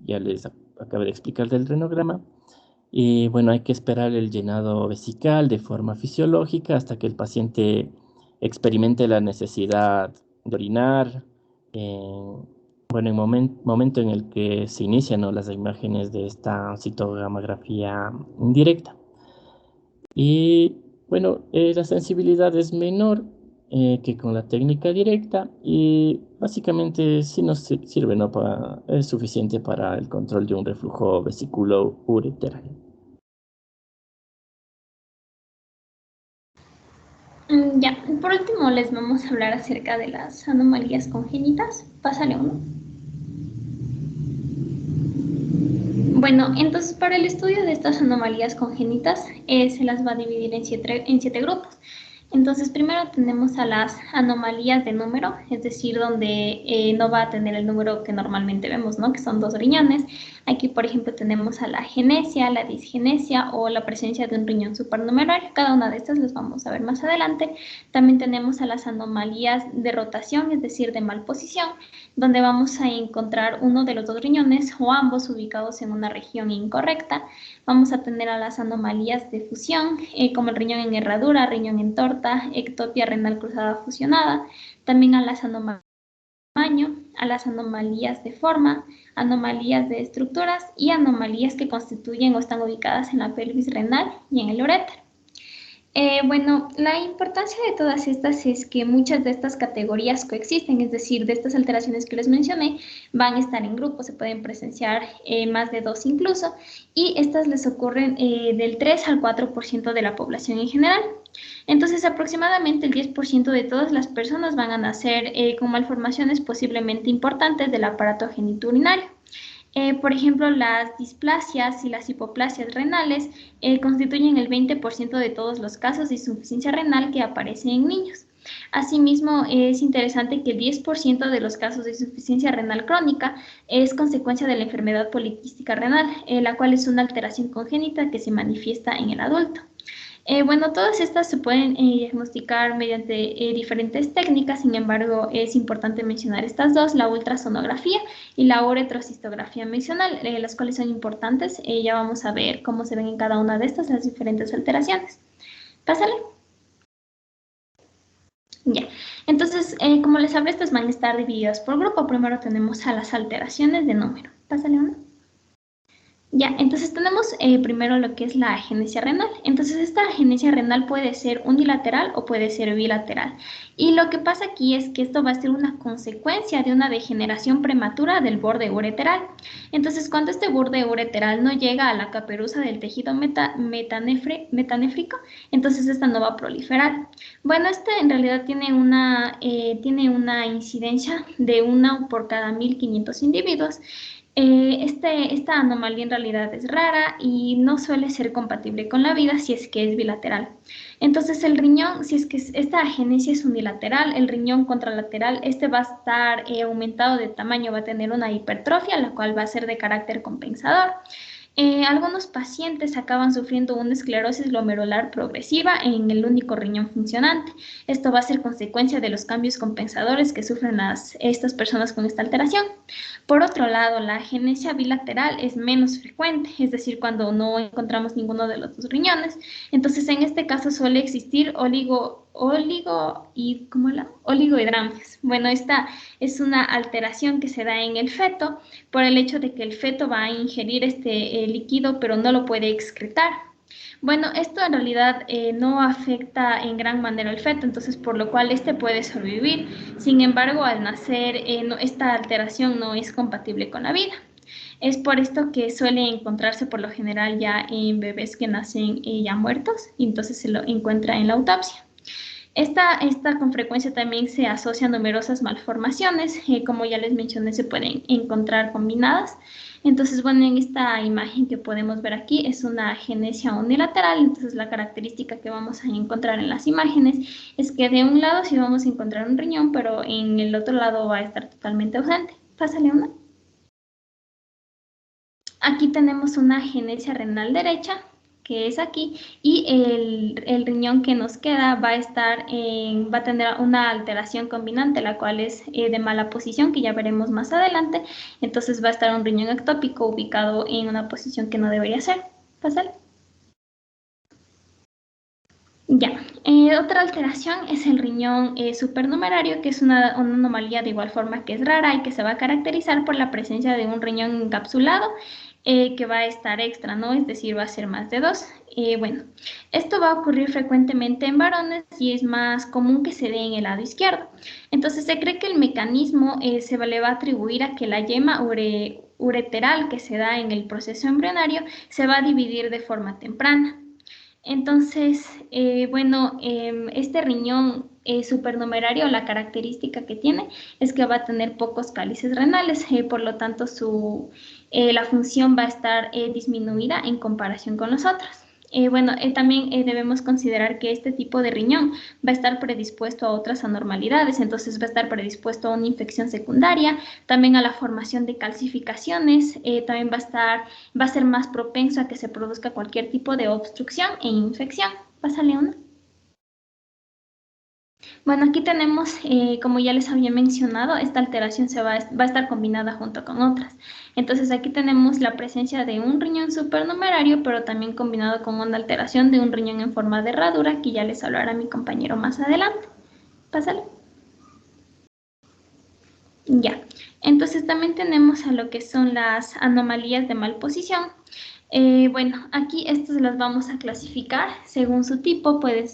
Ya les acabo de explicar del renograma. Y bueno, hay que esperar el llenado vesical de forma fisiológica hasta que el paciente experimente la necesidad de orinar. Bueno, en momento en el que se inician, ¿no?, las imágenes de esta citogamografía indirecta. Y bueno, la sensibilidad es menor que con la técnica directa y básicamente sí nos sirve, ¿no?, es suficiente para el control de un reflujo vesículo-ureteral. Ya, por último les vamos a hablar acerca de las anomalías congénitas. Pásale uno. Bueno, entonces para el estudio de estas anomalías congénitas se las va a dividir en siete grupos. Entonces, primero tenemos a las anomalías de número, es decir, donde no va a tener el número que normalmente vemos, ¿no?, que son 2 riñones. Aquí, por ejemplo, tenemos a la agenesia, la disgenesia o la presencia de un riñón supernumerario. Cada una de estas las vamos a ver más adelante. También tenemos a las anomalías de rotación, es decir, de malposición, donde vamos a encontrar uno de los 2 riñones o ambos ubicados en una región incorrecta. Vamos a tener a las anomalías de fusión, como el riñón en herradura, riñón en torta, ectopia renal cruzada fusionada. También a las anomalías de tamaño, a las anomalías de forma, anomalías de estructuras y anomalías que constituyen o están ubicadas en la pelvis renal y en el uréter. Bueno, la importancia de todas estas es que muchas de estas categorías coexisten, es decir, de estas alteraciones que les mencioné van a estar en grupo, se pueden presenciar más de 2 incluso, y estas les ocurren del 3 al 4% de la población en general. Entonces, aproximadamente el 10% de todas las personas van a nacer con malformaciones posiblemente importantes del aparato genitourinario. Por ejemplo, las displasias y las hipoplasias renales constituyen el 20% de todos los casos de insuficiencia renal que aparecen en niños. Asimismo, es interesante que el 10% de los casos de insuficiencia renal crónica es consecuencia de la enfermedad poliquística renal, la cual es una alteración congénita que se manifiesta en el adulto. Bueno, todas estas se pueden diagnosticar mediante diferentes técnicas, sin embargo, es importante mencionar estas dos, la ultrasonografía y la uretrocistografía mencional, las cuales son importantes. Ya vamos a ver cómo se ven en cada una de estas las diferentes alteraciones. Pásale. Ya, entonces, como les hablé, estas van a estar divididas por grupo. Primero tenemos a las alteraciones de número. Pásale uno. Ya, entonces tenemos primero lo que es la agenesia renal. Entonces esta agenesia renal puede ser unilateral o puede ser bilateral. Y lo que pasa aquí es que esto va a ser una consecuencia de una degeneración prematura del borde ureteral. Entonces cuando este borde ureteral no llega a la caperuza del tejido metanéfrico, entonces esta no va a proliferar. Bueno, este en realidad tiene una incidencia de 1 por cada 1500 individuos. Esta anomalía en realidad es rara y no suele ser compatible con la vida si es que es bilateral. Entonces el riñón, si es que esta agenesia es unilateral, el riñón contralateral, este va a estar aumentado de tamaño, va a tener una hipertrofia, la cual va a ser de carácter compensador. Algunos pacientes acaban sufriendo una esclerosis glomerular progresiva en el único riñón funcionante. Esto va a ser consecuencia de los cambios compensadores que sufren estas personas con esta alteración. Por otro lado, la agenesia bilateral es menos frecuente, es decir, cuando no encontramos ninguno de los dos riñones. Entonces, en este caso suele existir oligohidramnias. Bueno, esta es una alteración que se da en el feto por el hecho de que el feto va a ingerir este líquido, pero no lo puede excretar. Bueno, esto en realidad no afecta en gran manera al feto, entonces por lo cual este puede sobrevivir. Sin embargo, al nacer, esta alteración no es compatible con la vida. Es por esto que suele encontrarse por lo general ya en bebés que nacen ya muertos, y entonces se lo encuentra en la autopsia. Esta con frecuencia también se asocia a numerosas malformaciones, como ya les mencioné, se pueden encontrar combinadas. Entonces, bueno, en esta imagen que podemos ver aquí es una agenesia unilateral, entonces la característica que vamos a encontrar en las imágenes es que de un lado sí vamos a encontrar un riñón, pero en el otro lado va a estar totalmente ausente. Pásale una. Aquí tenemos una agenesia renal derecha, que es aquí, y el riñón que nos queda va a tener una alteración combinante, la cual es de mala posición, que ya veremos más adelante. Entonces va a estar un riñón ectópico ubicado en una posición que no debería ser. Pásale. Ya, otra alteración es el riñón supernumerario, que es una anomalía de igual forma que es rara y que se va a caracterizar por la presencia de un riñón encapsulado que va a estar extra, ¿no? Es decir, va a ser más de 2. Bueno, esto va a ocurrir frecuentemente en varones y es más común que se dé en el lado izquierdo. Entonces se cree que el mecanismo le va a atribuir a que la yema ureteral que se da en el proceso embrionario se va a dividir de forma temprana. Entonces, bueno, este riñón supernumerario, la característica que tiene es que va a tener pocos cálices renales, por lo tanto la función va a estar disminuida en comparación con los otros. Bueno, también debemos considerar que este tipo de riñón va a estar predispuesto a otras anormalidades, entonces va a estar predispuesto a una infección secundaria, también a la formación de calcificaciones, también va a ser más propenso a que se produzca cualquier tipo de obstrucción e infección. Pásale una. Bueno, aquí tenemos, como ya les había mencionado, esta alteración va a estar combinada junto con otras. Entonces aquí tenemos la presencia de un riñón supernumerario, pero también combinado con una alteración de un riñón en forma de herradura, que ya les hablará mi compañero más adelante. Pásale. Ya, entonces también tenemos a lo que son las anomalías de malposición. Bueno, aquí estas las vamos a clasificar según su tipo, puede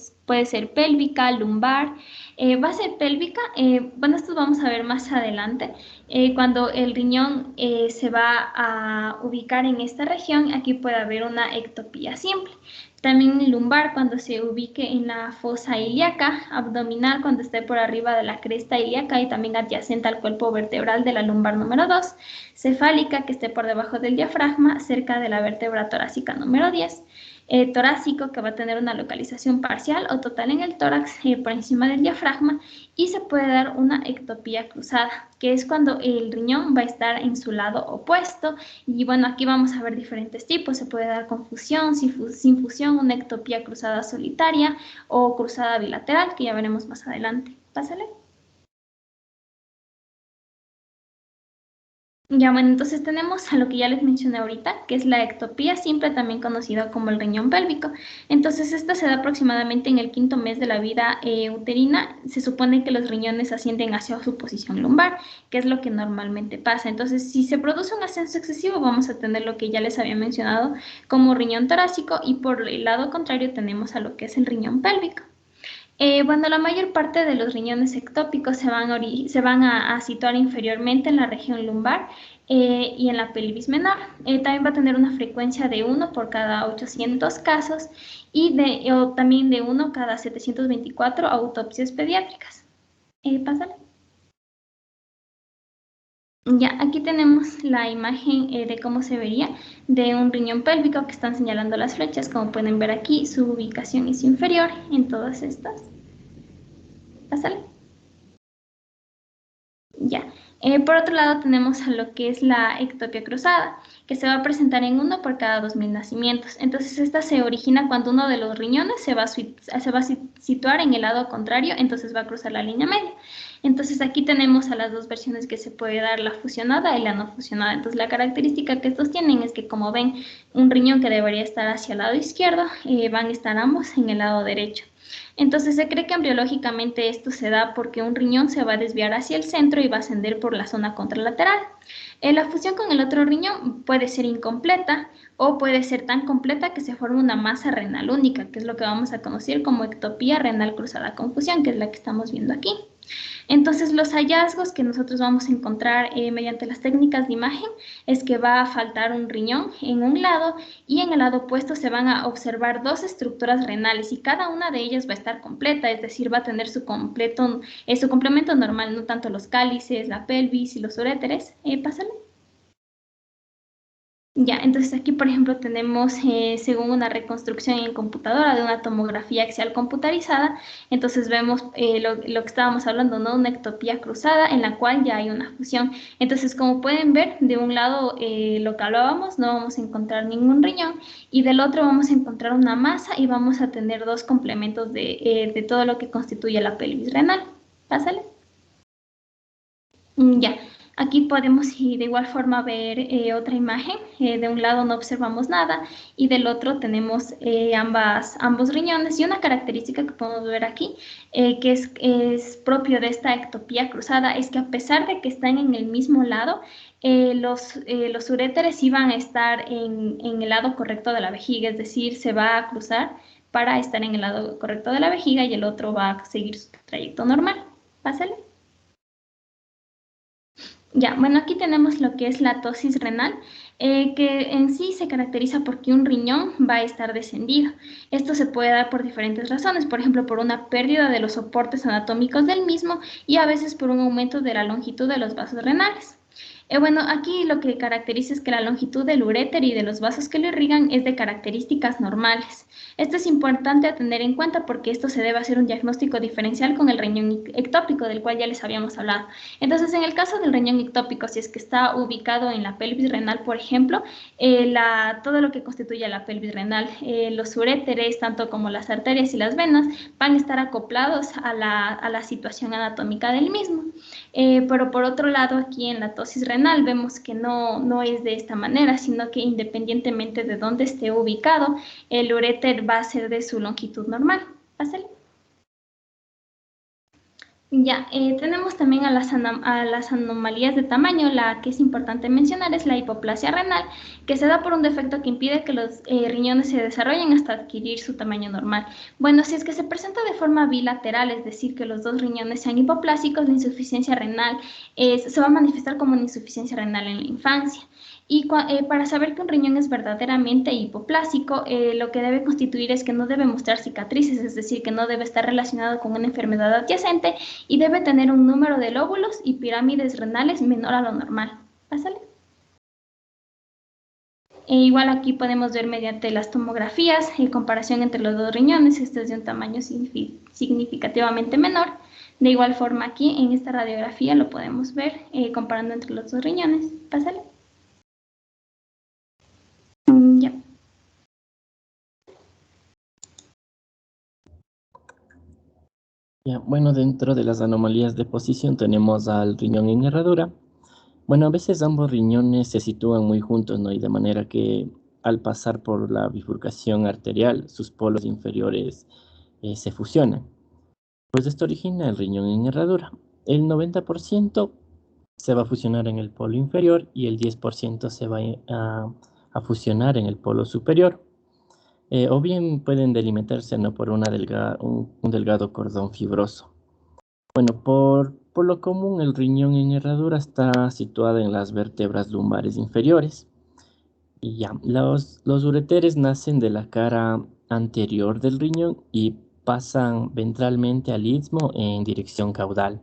ser pélvica, lumbar, va a ser pélvica, bueno, esto vamos a ver más adelante, cuando el riñón se va a ubicar en esta región, aquí puede haber una ectopía simple. También lumbar cuando se ubique en la fosa ilíaca, abdominal cuando esté por arriba de la cresta ilíaca y también adyacente al cuerpo vertebral de la lumbar número 2, cefálica que esté por debajo del diafragma, cerca de la vértebra torácica número 10, torácico, que va a tener una localización parcial o total en el tórax por encima del diafragma, y se puede dar una ectopía cruzada, que es cuando el riñón va a estar en su lado opuesto. Y bueno, aquí vamos a ver diferentes tipos. Se puede dar con fusión, sin fusión, una ectopía cruzada solitaria o cruzada bilateral, que ya veremos más adelante. Pásale. Ya, bueno, entonces tenemos a lo que ya les mencioné ahorita, que es la ectopía simple, también conocida como el riñón pélvico. Entonces, esta se da aproximadamente en el quinto mes de la vida uterina. Se supone que los riñones ascienden hacia su posición lumbar, que es lo que normalmente pasa. Entonces, si se produce un ascenso excesivo, vamos a tener lo que ya les había mencionado como riñón torácico, y por el lado contrario tenemos a lo que es el riñón pélvico. Bueno, la mayor parte de los riñones ectópicos se van a situar inferiormente en la región lumbar y en la pelvis menor. También va a tener una frecuencia de 1 por cada 800 casos o también de 1 cada 724 autopsias pediátricas. Pásale. Ya, aquí tenemos la imagen de cómo se vería de un riñón pélvico, que están señalando las flechas. Como pueden ver aquí, su ubicación es inferior en todas estas. Pásale. Ya. Por otro lado tenemos a lo que es la ectopia cruzada, que se va a presentar en 1 por cada 2000 nacimientos. Entonces esta se origina cuando uno de los riñones se va a situar en el lado contrario, entonces va a cruzar la línea media. Entonces aquí tenemos a las dos versiones que se puede dar, la fusionada y la no fusionada. Entonces la característica que estos tienen es que, como ven, un riñón que debería estar hacia el lado izquierdo, van a estar ambos en el lado derecho. Entonces se cree que embriológicamente esto se da porque un riñón se va a desviar hacia el centro y va a ascender por la zona contralateral. La fusión con el otro riñón puede ser incompleta o puede ser tan completa que se forme una masa renal única, que es lo que vamos a conocer como ectopía renal cruzada con fusión, que es la que estamos viendo aquí. Entonces, los hallazgos que nosotros vamos a encontrar mediante las técnicas de imagen es que va a faltar un riñón en un lado, y en el lado opuesto se van a observar dos estructuras renales, y cada una de ellas va a estar completa, es decir, va a tener su complemento normal, no tanto los cálices, la pelvis y los uréteres. Pásale. Ya, entonces aquí, por ejemplo, tenemos, según una reconstrucción en computadora de una tomografía axial computarizada, entonces vemos lo que estábamos hablando, ¿no? Una ectopía cruzada en la cual ya hay una fusión. Entonces, como pueden ver, de un lado, lo que hablábamos, no vamos a encontrar ningún riñón, y del otro vamos a encontrar una masa y vamos a tener dos complementos de todo lo que constituye la pelvis renal. Pásale. Ya, aquí podemos de igual forma ver otra imagen. De un lado no observamos nada y del otro tenemos ambos riñones, y una característica que podemos ver aquí, que es propio de esta ectopía cruzada, es que a pesar de que están en el mismo lado, los uréteres iban a estar en el lado correcto de la vejiga, es decir, se va a cruzar para estar en el lado correcto de la vejiga y el otro va a seguir su trayecto normal. Pásale. Ya, bueno, aquí tenemos lo que es la tosis renal, que en sí se caracteriza porque un riñón va a estar descendido. Esto se puede dar por diferentes razones, por ejemplo, por una pérdida de los soportes anatómicos del mismo, y a veces por un aumento de la longitud de los vasos renales. Bueno, aquí lo que caracteriza es que la longitud del uréter y de los vasos que lo irrigan es de características normales. Esto es importante a tener en cuenta porque esto se debe hacer un diagnóstico diferencial con el riñón ectópico, del cual ya les habíamos hablado. Entonces, en el caso del riñón ectópico, si es que está ubicado en la pelvis renal, por ejemplo, todo lo que constituye la pelvis renal, los uréteres, tanto como las arterias y las venas, van a estar acoplados a la situación anatómica del mismo. Pero por otro lado, aquí en la tosis renal vemos que no es de esta manera, sino que independientemente de dónde esté ubicado, el uréter va a ser de su longitud normal. Pásale. Ya, tenemos también a las anomalías de tamaño. La que es importante mencionar es la hipoplasia renal, que se da por un defecto que impide que los riñones se desarrollen hasta adquirir su tamaño normal. Bueno, si es que se presenta de forma bilateral, es decir, que los dos riñones sean hipoplásicos, la insuficiencia renal se va a manifestar como una insuficiencia renal en la infancia. Y para saber que un riñón es verdaderamente hipoplásico, lo que debe constituir es que no debe mostrar cicatrices, es decir, que no debe estar relacionado con una enfermedad adyacente, y debe tener un número de lóbulos y pirámides renales menor a lo normal. Pásale. Igual aquí podemos ver mediante las tomografías comparación entre los dos riñones. Este es de un tamaño significativamente menor. De igual forma aquí en esta radiografía lo podemos ver comparando entre los dos riñones. Pásale. Ya. Bueno, dentro de las anomalías de posición tenemos al riñón en herradura. Bueno, a veces ambos riñones se sitúan muy juntos, ¿no? Y de manera que al pasar por la bifurcación arterial, sus polos inferiores se fusionan. Pues esto origina el riñón en herradura. El 90% se va a fusionar en el polo inferior y el 10% se va a fusionar en el polo superior. O bien pueden delimitarse, ¿no? Por un delgado cordón fibroso. Bueno, por lo común, el riñón en herradura está situado en las vértebras lumbares inferiores. Y ya, los ureteres nacen de la cara anterior del riñón y pasan ventralmente al istmo en dirección caudal.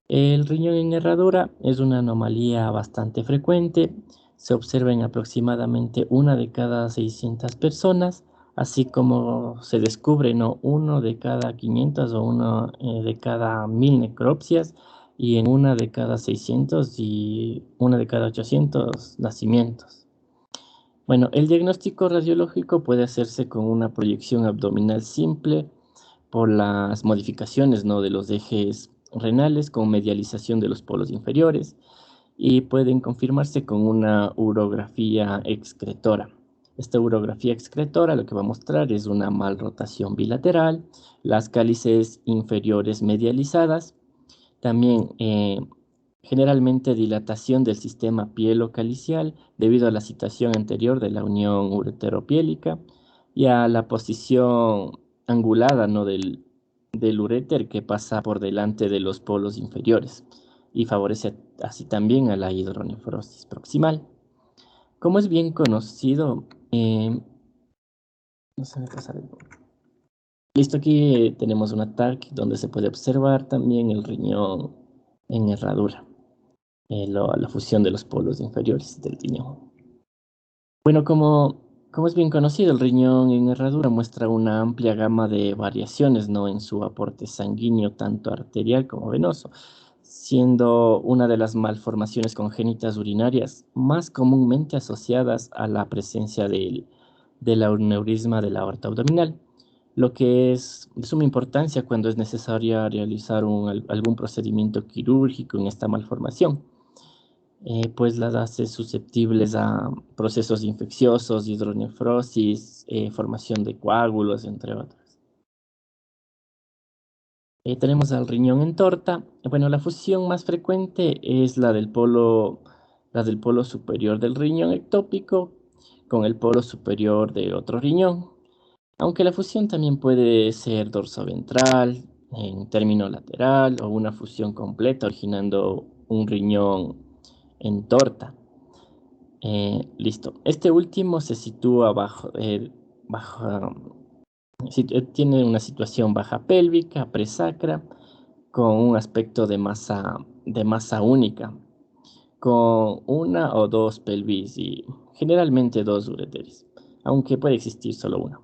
El riñón en herradura es una anomalía bastante frecuente. Se observa en aproximadamente una de cada 600 personas, así como se descubre, ¿no? Uno de cada 500 o uno de cada 1000 necropsias y en una de cada 600 y una de cada 800 nacimientos. Bueno, el diagnóstico radiológico puede hacerse con una proyección abdominal simple por las modificaciones, ¿no? De los ejes renales con medialización de los polos inferiores y pueden confirmarse con una urografía excretora. Esta urografía excretora lo que va a mostrar es una malrotación bilateral, las cálices inferiores medializadas, también generalmente dilatación del sistema pielocalicial debido a la situación anterior de la unión ureteropiélica y a la posición angulada, ¿no? del uréter que pasa por delante de los polos inferiores y favorece así también a la hidronefrosis proximal. Como es bien conocido, no se me pasa algo. Listo, aquí tenemos un TAC donde se puede observar también el riñón en herradura, la fusión de los polos inferiores del riñón. Bueno, como es bien conocido, el riñón en herradura muestra una amplia gama de variaciones, ¿no? En su aporte sanguíneo, tanto arterial como venoso, siendo una de las malformaciones congénitas urinarias más comúnmente asociadas a la presencia del aneurisma de la aorta abdominal, lo que es de suma importancia cuando es necesario realizar algún procedimiento quirúrgico en esta malformación, pues las hace susceptibles a procesos infecciosos, hidronefrosis, formación de coágulos, entre otros. Tenemos al riñón en torta. Bueno, la fusión más frecuente es la del polo superior del riñón ectópico con el polo superior de otro riñón. Aunque la fusión también puede ser dorsoventral, en término lateral o una fusión completa originando un riñón en torta. Listo. Este último se sitúa tiene una situación baja pélvica, presacra, con un aspecto de masa única, con una o dos pelvis y generalmente dos ureteres, aunque puede existir solo una.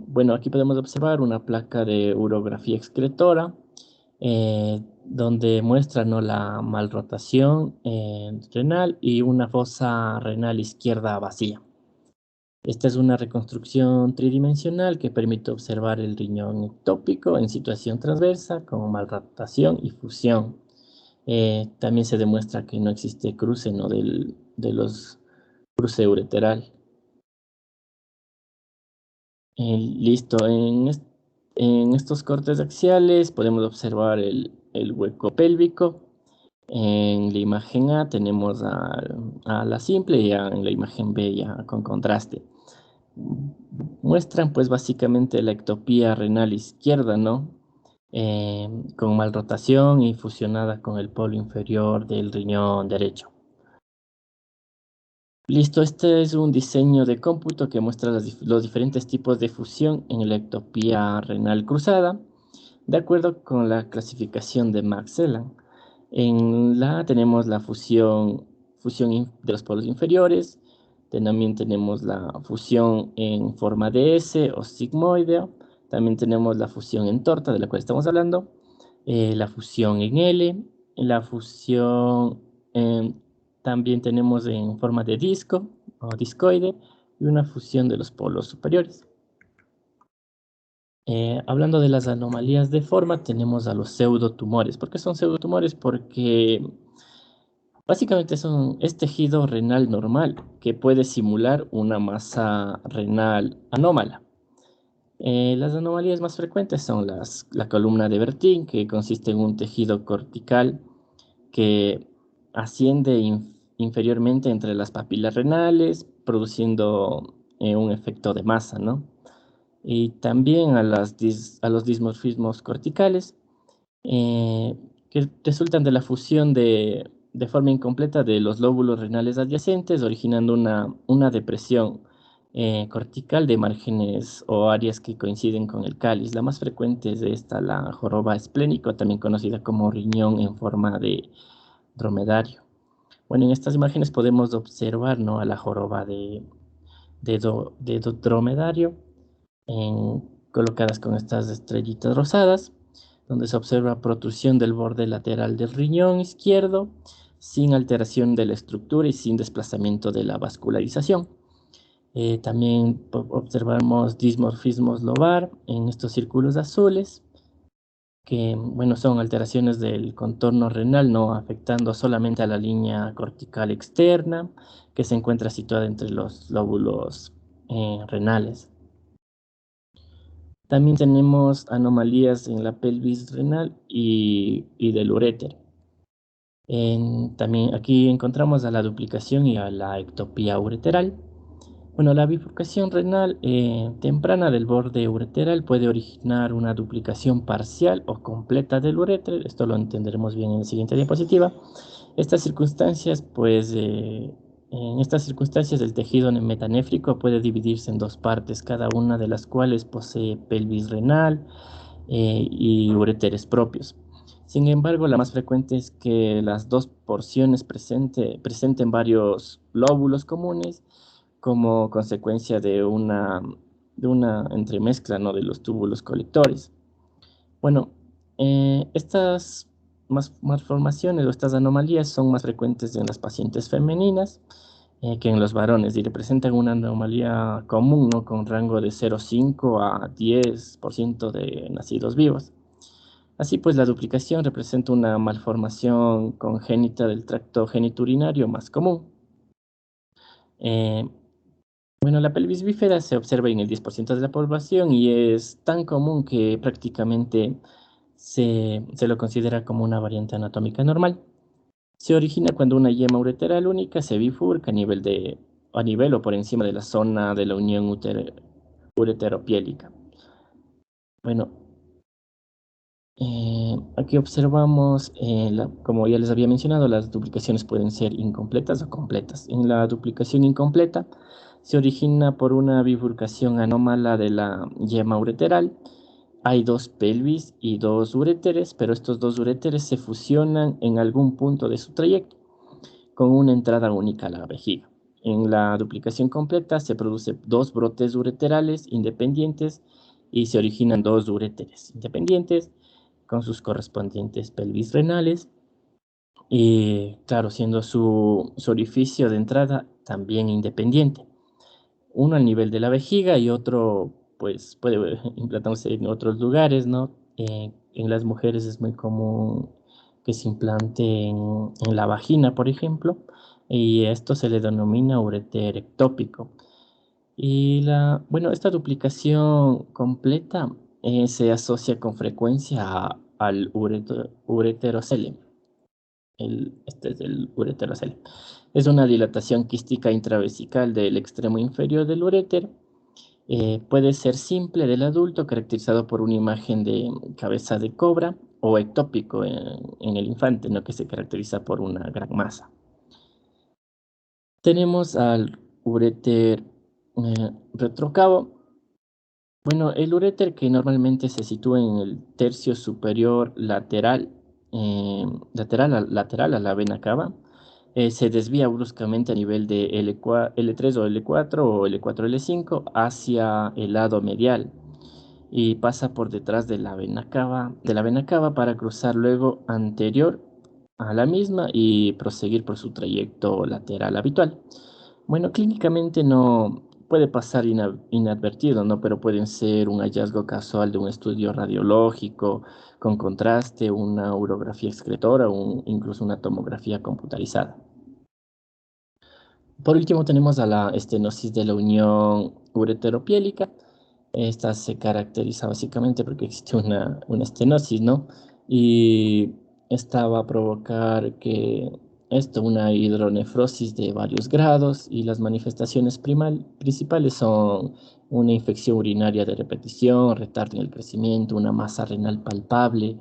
Bueno, aquí podemos observar una placa de urografía excretora, donde muestra, ¿no? La malrotación renal y una fosa renal izquierda vacía. Esta es una reconstrucción tridimensional que permite observar el riñón ectópico en situación transversa con malrotación y fusión. También se demuestra que no existe cruce, ¿no? de los cruce ureteral. Listo, en estos cortes axiales podemos observar el hueco pélvico. En la imagen A tenemos a la simple y en la imagen B ya con contraste. Muestran pues básicamente la ectopía renal izquierda, ¿no? Con malrotación y fusionada con el polo inferior del riñón derecho. Listo, este es un diseño de cómputo que muestra los diferentes tipos de fusión en la ectopía renal cruzada, de acuerdo con la clasificación de Max Zellan. En la tenemos la fusión de los polos inferiores, También tenemos la fusión en forma de S o sigmoideo. También tenemos la fusión en torta, de la cual estamos hablando. La fusión en L. La fusión también tenemos en forma de disco o discoide. Y una fusión de los polos superiores. Hablando de las anomalías de forma, tenemos a los pseudotumores. ¿Por qué son pseudotumores? Porque básicamente es tejido renal normal que puede simular una masa renal anómala. Las anomalías más frecuentes son la columna de Bertin, que consiste en un tejido cortical que asciende inferiormente entre las papilas renales, produciendo un efecto de masa, ¿no? Y también a los dismorfismos corticales, que resultan de la fusión de forma incompleta de los lóbulos renales adyacentes, originando una depresión cortical de márgenes o áreas que coinciden con el cáliz. La más frecuente es esta, la joroba esplénico, también conocida como riñón en forma de dromedario. Bueno, en estas imágenes podemos observar, ¿no?, a la joroba de dromedario colocadas con estas estrellitas rosadas, donde se observa protrusión del borde lateral del riñón izquierdo, sin alteración de la estructura y sin desplazamiento de la vascularización. También observamos dismorfismos lobar en estos círculos azules, que, bueno, son alteraciones del contorno renal, no afectando solamente a la línea cortical externa, que se encuentra situada entre los lóbulos renales. También tenemos anomalías en la pelvis renal y del uréter. También aquí encontramos a la duplicación y a la ectopía ureteral. Bueno, la bifurcación renal temprana del borde ureteral puede originar una duplicación parcial o completa del uréter. Esto lo entenderemos bien en la siguiente diapositiva. Estas circunstancias, pues, en estas circunstancias el tejido metanéfrico puede dividirse en dos partes, cada una de las cuales posee pelvis renal y uréteres propios. Sin embargo, la más frecuente es que las dos porciones presenten varios lóbulos comunes como consecuencia de una entremezcla, ¿no?, de los túbulos colectores. Bueno, estas malformaciones o estas anomalías son más frecuentes en las pacientes femeninas que en los varones y representan una anomalía común, ¿no?, con rango de 0,5 a 10% de nacidos vivos. Así pues, la duplicación representa una malformación congénita del tracto genitourinario más común. Eh, bueno, la pelvis bífida se observa en el 10% de la población y es tan común que prácticamente se lo considera como una variante anatómica normal. Se origina cuando una yema ureteral única se bifurca a nivel o por encima de la zona de la unión ureteropiélica. Bueno, aquí observamos, como ya les había mencionado, las duplicaciones pueden ser incompletas o completas. En la duplicación incompleta se origina por una bifurcación anómala de la yema ureteral. Hay dos pelvis y dos uréteres, pero estos dos uréteres se fusionan en algún punto de su trayecto, con una entrada única a la vejiga. En la duplicación completa se producen dos brotes ureterales independientes y se originan dos uréteres independientes con sus correspondientes pelvis renales y, claro, siendo su orificio de entrada también independiente. Uno al nivel de la vejiga y otro, pues, puede implantarse en otros lugares, ¿no? En las mujeres es muy común que se implante en la vagina, por ejemplo, y esto se le denomina ureter ectópico. Y bueno, esta duplicación completa se asocia con frecuencia al ureterocele. Este es el ureterocele. Es una dilatación quística intravesical del extremo inferior del uréter. Puede ser simple del adulto, caracterizado por una imagen de cabeza de cobra, o ectópico en el infante, ¿no?, que se caracteriza por una gran masa. Tenemos al uréter retrócavo. Bueno, el uréter, que normalmente se sitúa en el tercio superior lateral, lateral a la vena cava, se desvía bruscamente a nivel de L3 o L4 o L4, L5 hacia el lado medial y pasa por detrás de la vena cava para cruzar luego anterior a la misma y proseguir por su trayecto lateral habitual. Bueno, clínicamente no puede pasar inadvertido, ¿no? Pero pueden ser un hallazgo casual de un estudio radiológico con contraste, una urografía excretora o incluso una tomografía computarizada. Por último tenemos a la estenosis de la unión ureteropiélica. Esta se caracteriza básicamente porque existe una estenosis, ¿no? Y esta va a provocar una hidronefrosis de varios grados y las manifestaciones principales son una infección urinaria de repetición, retardo en el crecimiento, una masa renal palpable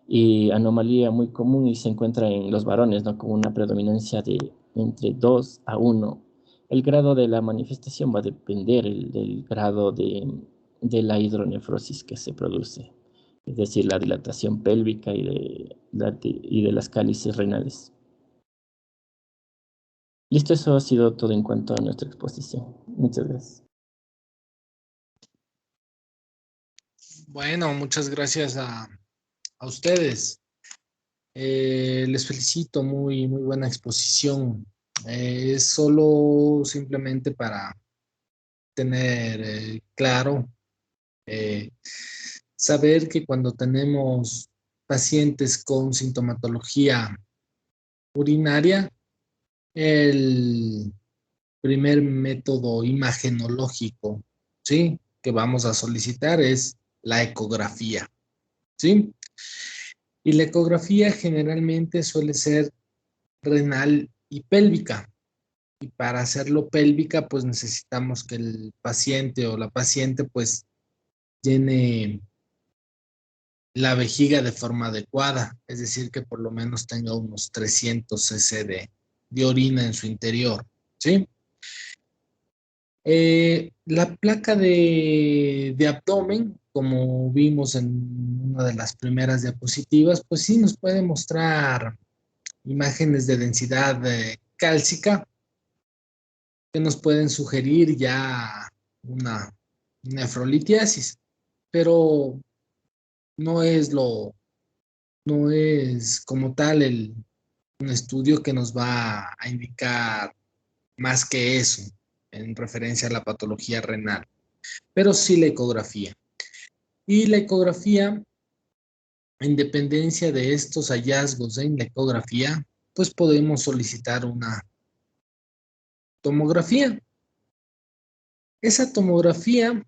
y anomalía muy común y se encuentra en los varones, ¿no? Con una predominancia de entre 2 a 1. El grado de la manifestación va a depender del grado de la hidronefrosis que se produce, es decir, la dilatación pélvica y de las cálices renales. Listo, eso ha sido todo en cuanto a nuestra exposición. Muchas gracias. Bueno, muchas gracias a ustedes. Les felicito, muy, muy buena exposición. Es solo simplemente para tener claro, eh, saber que cuando tenemos pacientes con sintomatología urinaria, el primer método imagenológico, ¿sí?, que vamos a solicitar es la ecografía, ¿sí? Y la ecografía generalmente suele ser renal y pélvica. Y para hacerlo pélvica, pues necesitamos que el paciente o la paciente pues llene la vejiga de forma adecuada, es decir, que por lo menos tenga unos 300 cc de orina en su interior, ¿sí? La placa de abdomen, como vimos en una de las primeras diapositivas, pues sí nos puede mostrar imágenes de densidad cálcica que nos pueden sugerir ya una nefrolitiasis, pero no es no es como tal un estudio que nos va a indicar más que eso en referencia a la patología renal, pero sí la ecografía. Y la ecografía, en dependencia de estos hallazgos en la ecografía, pues podemos solicitar una tomografía. Esa tomografía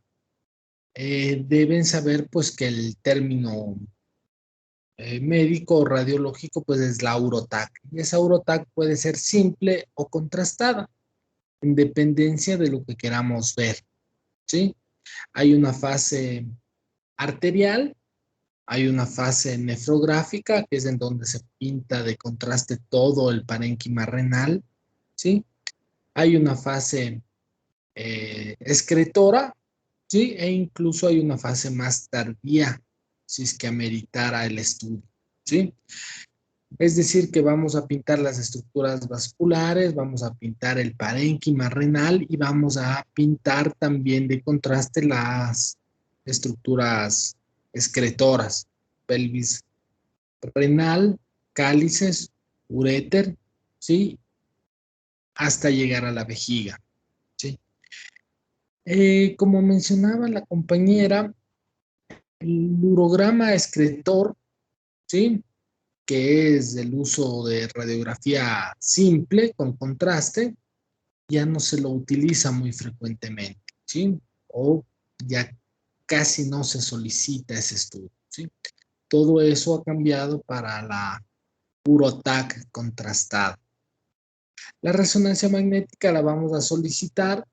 deben saber pues que el término médico o radiológico pues es la UROTAC. Y esa UROTAC puede ser simple o contrastada, en dependencia de lo que queramos ver, ¿sí? Hay una fase arterial, hay una fase nefrográfica, que es en donde se pinta de contraste todo el parénquima renal, ¿sí? Hay una fase excretora, ¿sí? E incluso hay una fase más tardía, si es que ameritara el estudio, ¿sí? Es decir, que vamos a pintar las estructuras vasculares, vamos a pintar el parénquima renal y vamos a pintar también de contraste las estructuras excretoras, pelvis renal, cálices, uréter, ¿sí? Hasta llegar a la vejiga, ¿sí? Como mencionaba la compañera, el urograma excretor, ¿sí?, que es el uso de radiografía simple con contraste, ya no se lo utiliza muy frecuentemente, ¿sí? O ya casi no se solicita ese estudio, ¿sí? Todo eso ha cambiado para la UROTAC contrastada. La resonancia magnética la vamos a solicitar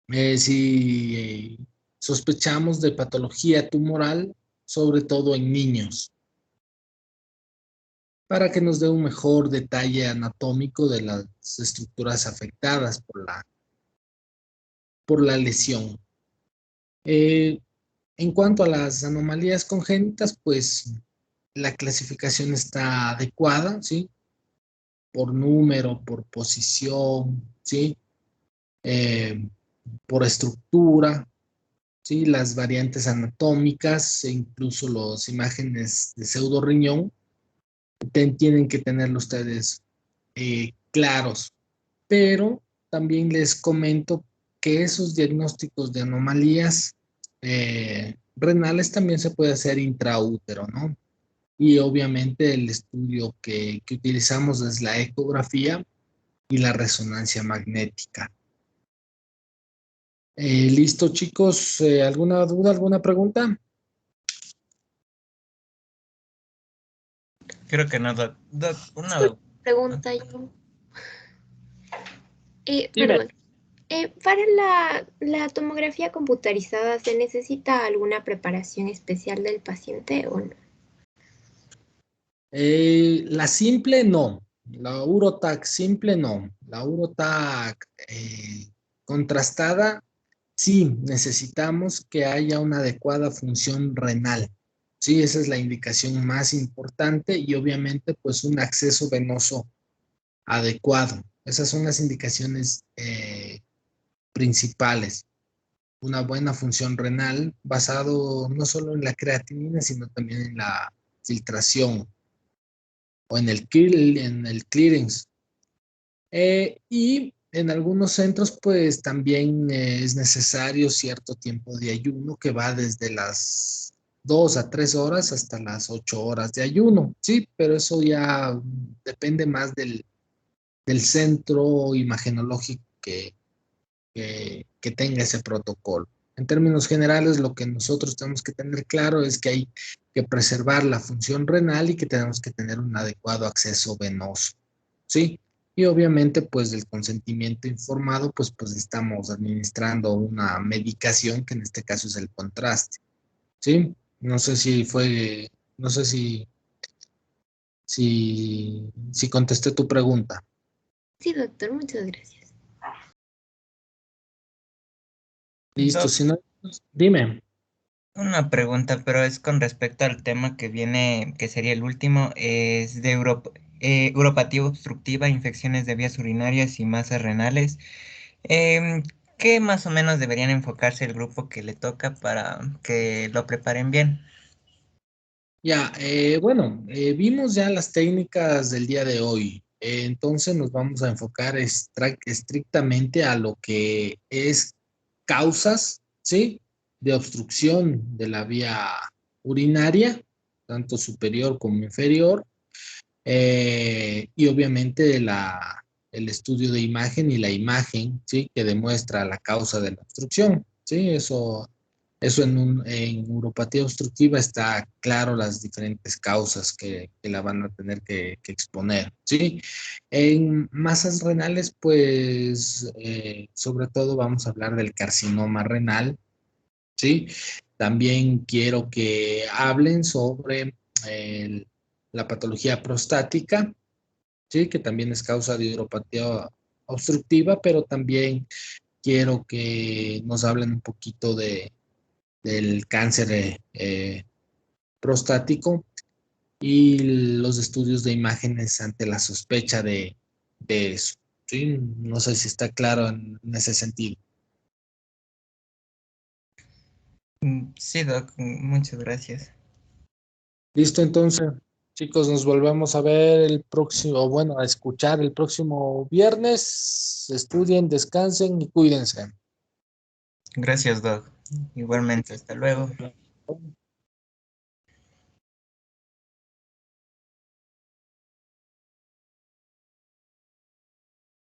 si sospechamos de patología tumoral, sobre todo en niños, para que nos dé un mejor detalle anatómico de las estructuras afectadas por la lesión. En cuanto a las anomalías congénitas, pues la clasificación está adecuada, ¿sí? por número, por posición, ¿sí? Por estructura, ¿sí? Las variantes anatómicas e incluso las imágenes de pseudo riñón tienen que tenerlo ustedes claros. Pero también les comento que esos diagnósticos de anomalías renales también se puede hacer intraútero, ¿no? Y obviamente el estudio que utilizamos es la ecografía y la resonancia magnética. Listo, chicos. ¿Alguna duda, alguna pregunta? Creo que no, Doc. Doc, Pregunta yo. Dime. Perdón. Para la tomografía computarizada, ¿se necesita alguna preparación especial del paciente o no? La simple no. La Urotac simple no. La Urotac contrastada, sí, necesitamos que haya una adecuada función renal. Sí, esa es la indicación más importante y obviamente pues un acceso venoso adecuado. Esas son las indicaciones principales. Una buena función renal basado no solo en la creatinina, sino también en la filtración o en el clearance. Y en algunos centros, pues también es necesario cierto tiempo de ayuno que va desde las 2 a 3 horas hasta las 8 horas de ayuno, ¿sí? Pero eso ya depende más del centro imagenológico que tenga ese protocolo. En términos generales, lo que nosotros tenemos que tener claro es que hay que preservar la función renal y que tenemos que tener un adecuado acceso venoso, ¿sí? Y obviamente, pues, del consentimiento informado, pues estamos administrando una medicación que en este caso es el contraste, ¿sí? No sé si contesté tu pregunta. Sí, doctor, muchas gracias. Listo, Doc, si no, dime. una pregunta, pero es con respecto al tema que viene, que sería el último, es de uropatía obstructiva, infecciones de vías urinarias y masas renales. Em, ¿Qué más o menos deberían enfocarse el grupo que le toca para que lo preparen bien? Ya, bueno, vimos ya las técnicas del día de hoy. Entonces nos vamos a enfocar estrictamente a lo que es causas, ¿sí? De obstrucción de la vía urinaria, tanto superior como inferior, y obviamente el estudio de imagen y la imagen, ¿sí? Que demuestra la causa de la obstrucción, ¿sí? Eso en uropatía obstructiva está claro las diferentes causas que la van a tener que exponer, ¿sí? En masas renales, pues, sobre todo vamos a hablar del carcinoma renal, ¿sí? También quiero que hablen sobre el- la patología prostática, ¿sí? Que también es causa de uropatía obstructiva, pero también quiero que nos hablen un poquito del cáncer prostático y los estudios de imágenes ante la sospecha de eso. ¿Sí? No sé si está claro en ese sentido. Sí, Doc, muchas gracias. Listo, entonces, chicos, nos volvemos a ver el próximo, bueno, a escuchar el próximo viernes. Estudien, descansen y cuídense. Gracias, Doc. Igualmente, hasta luego.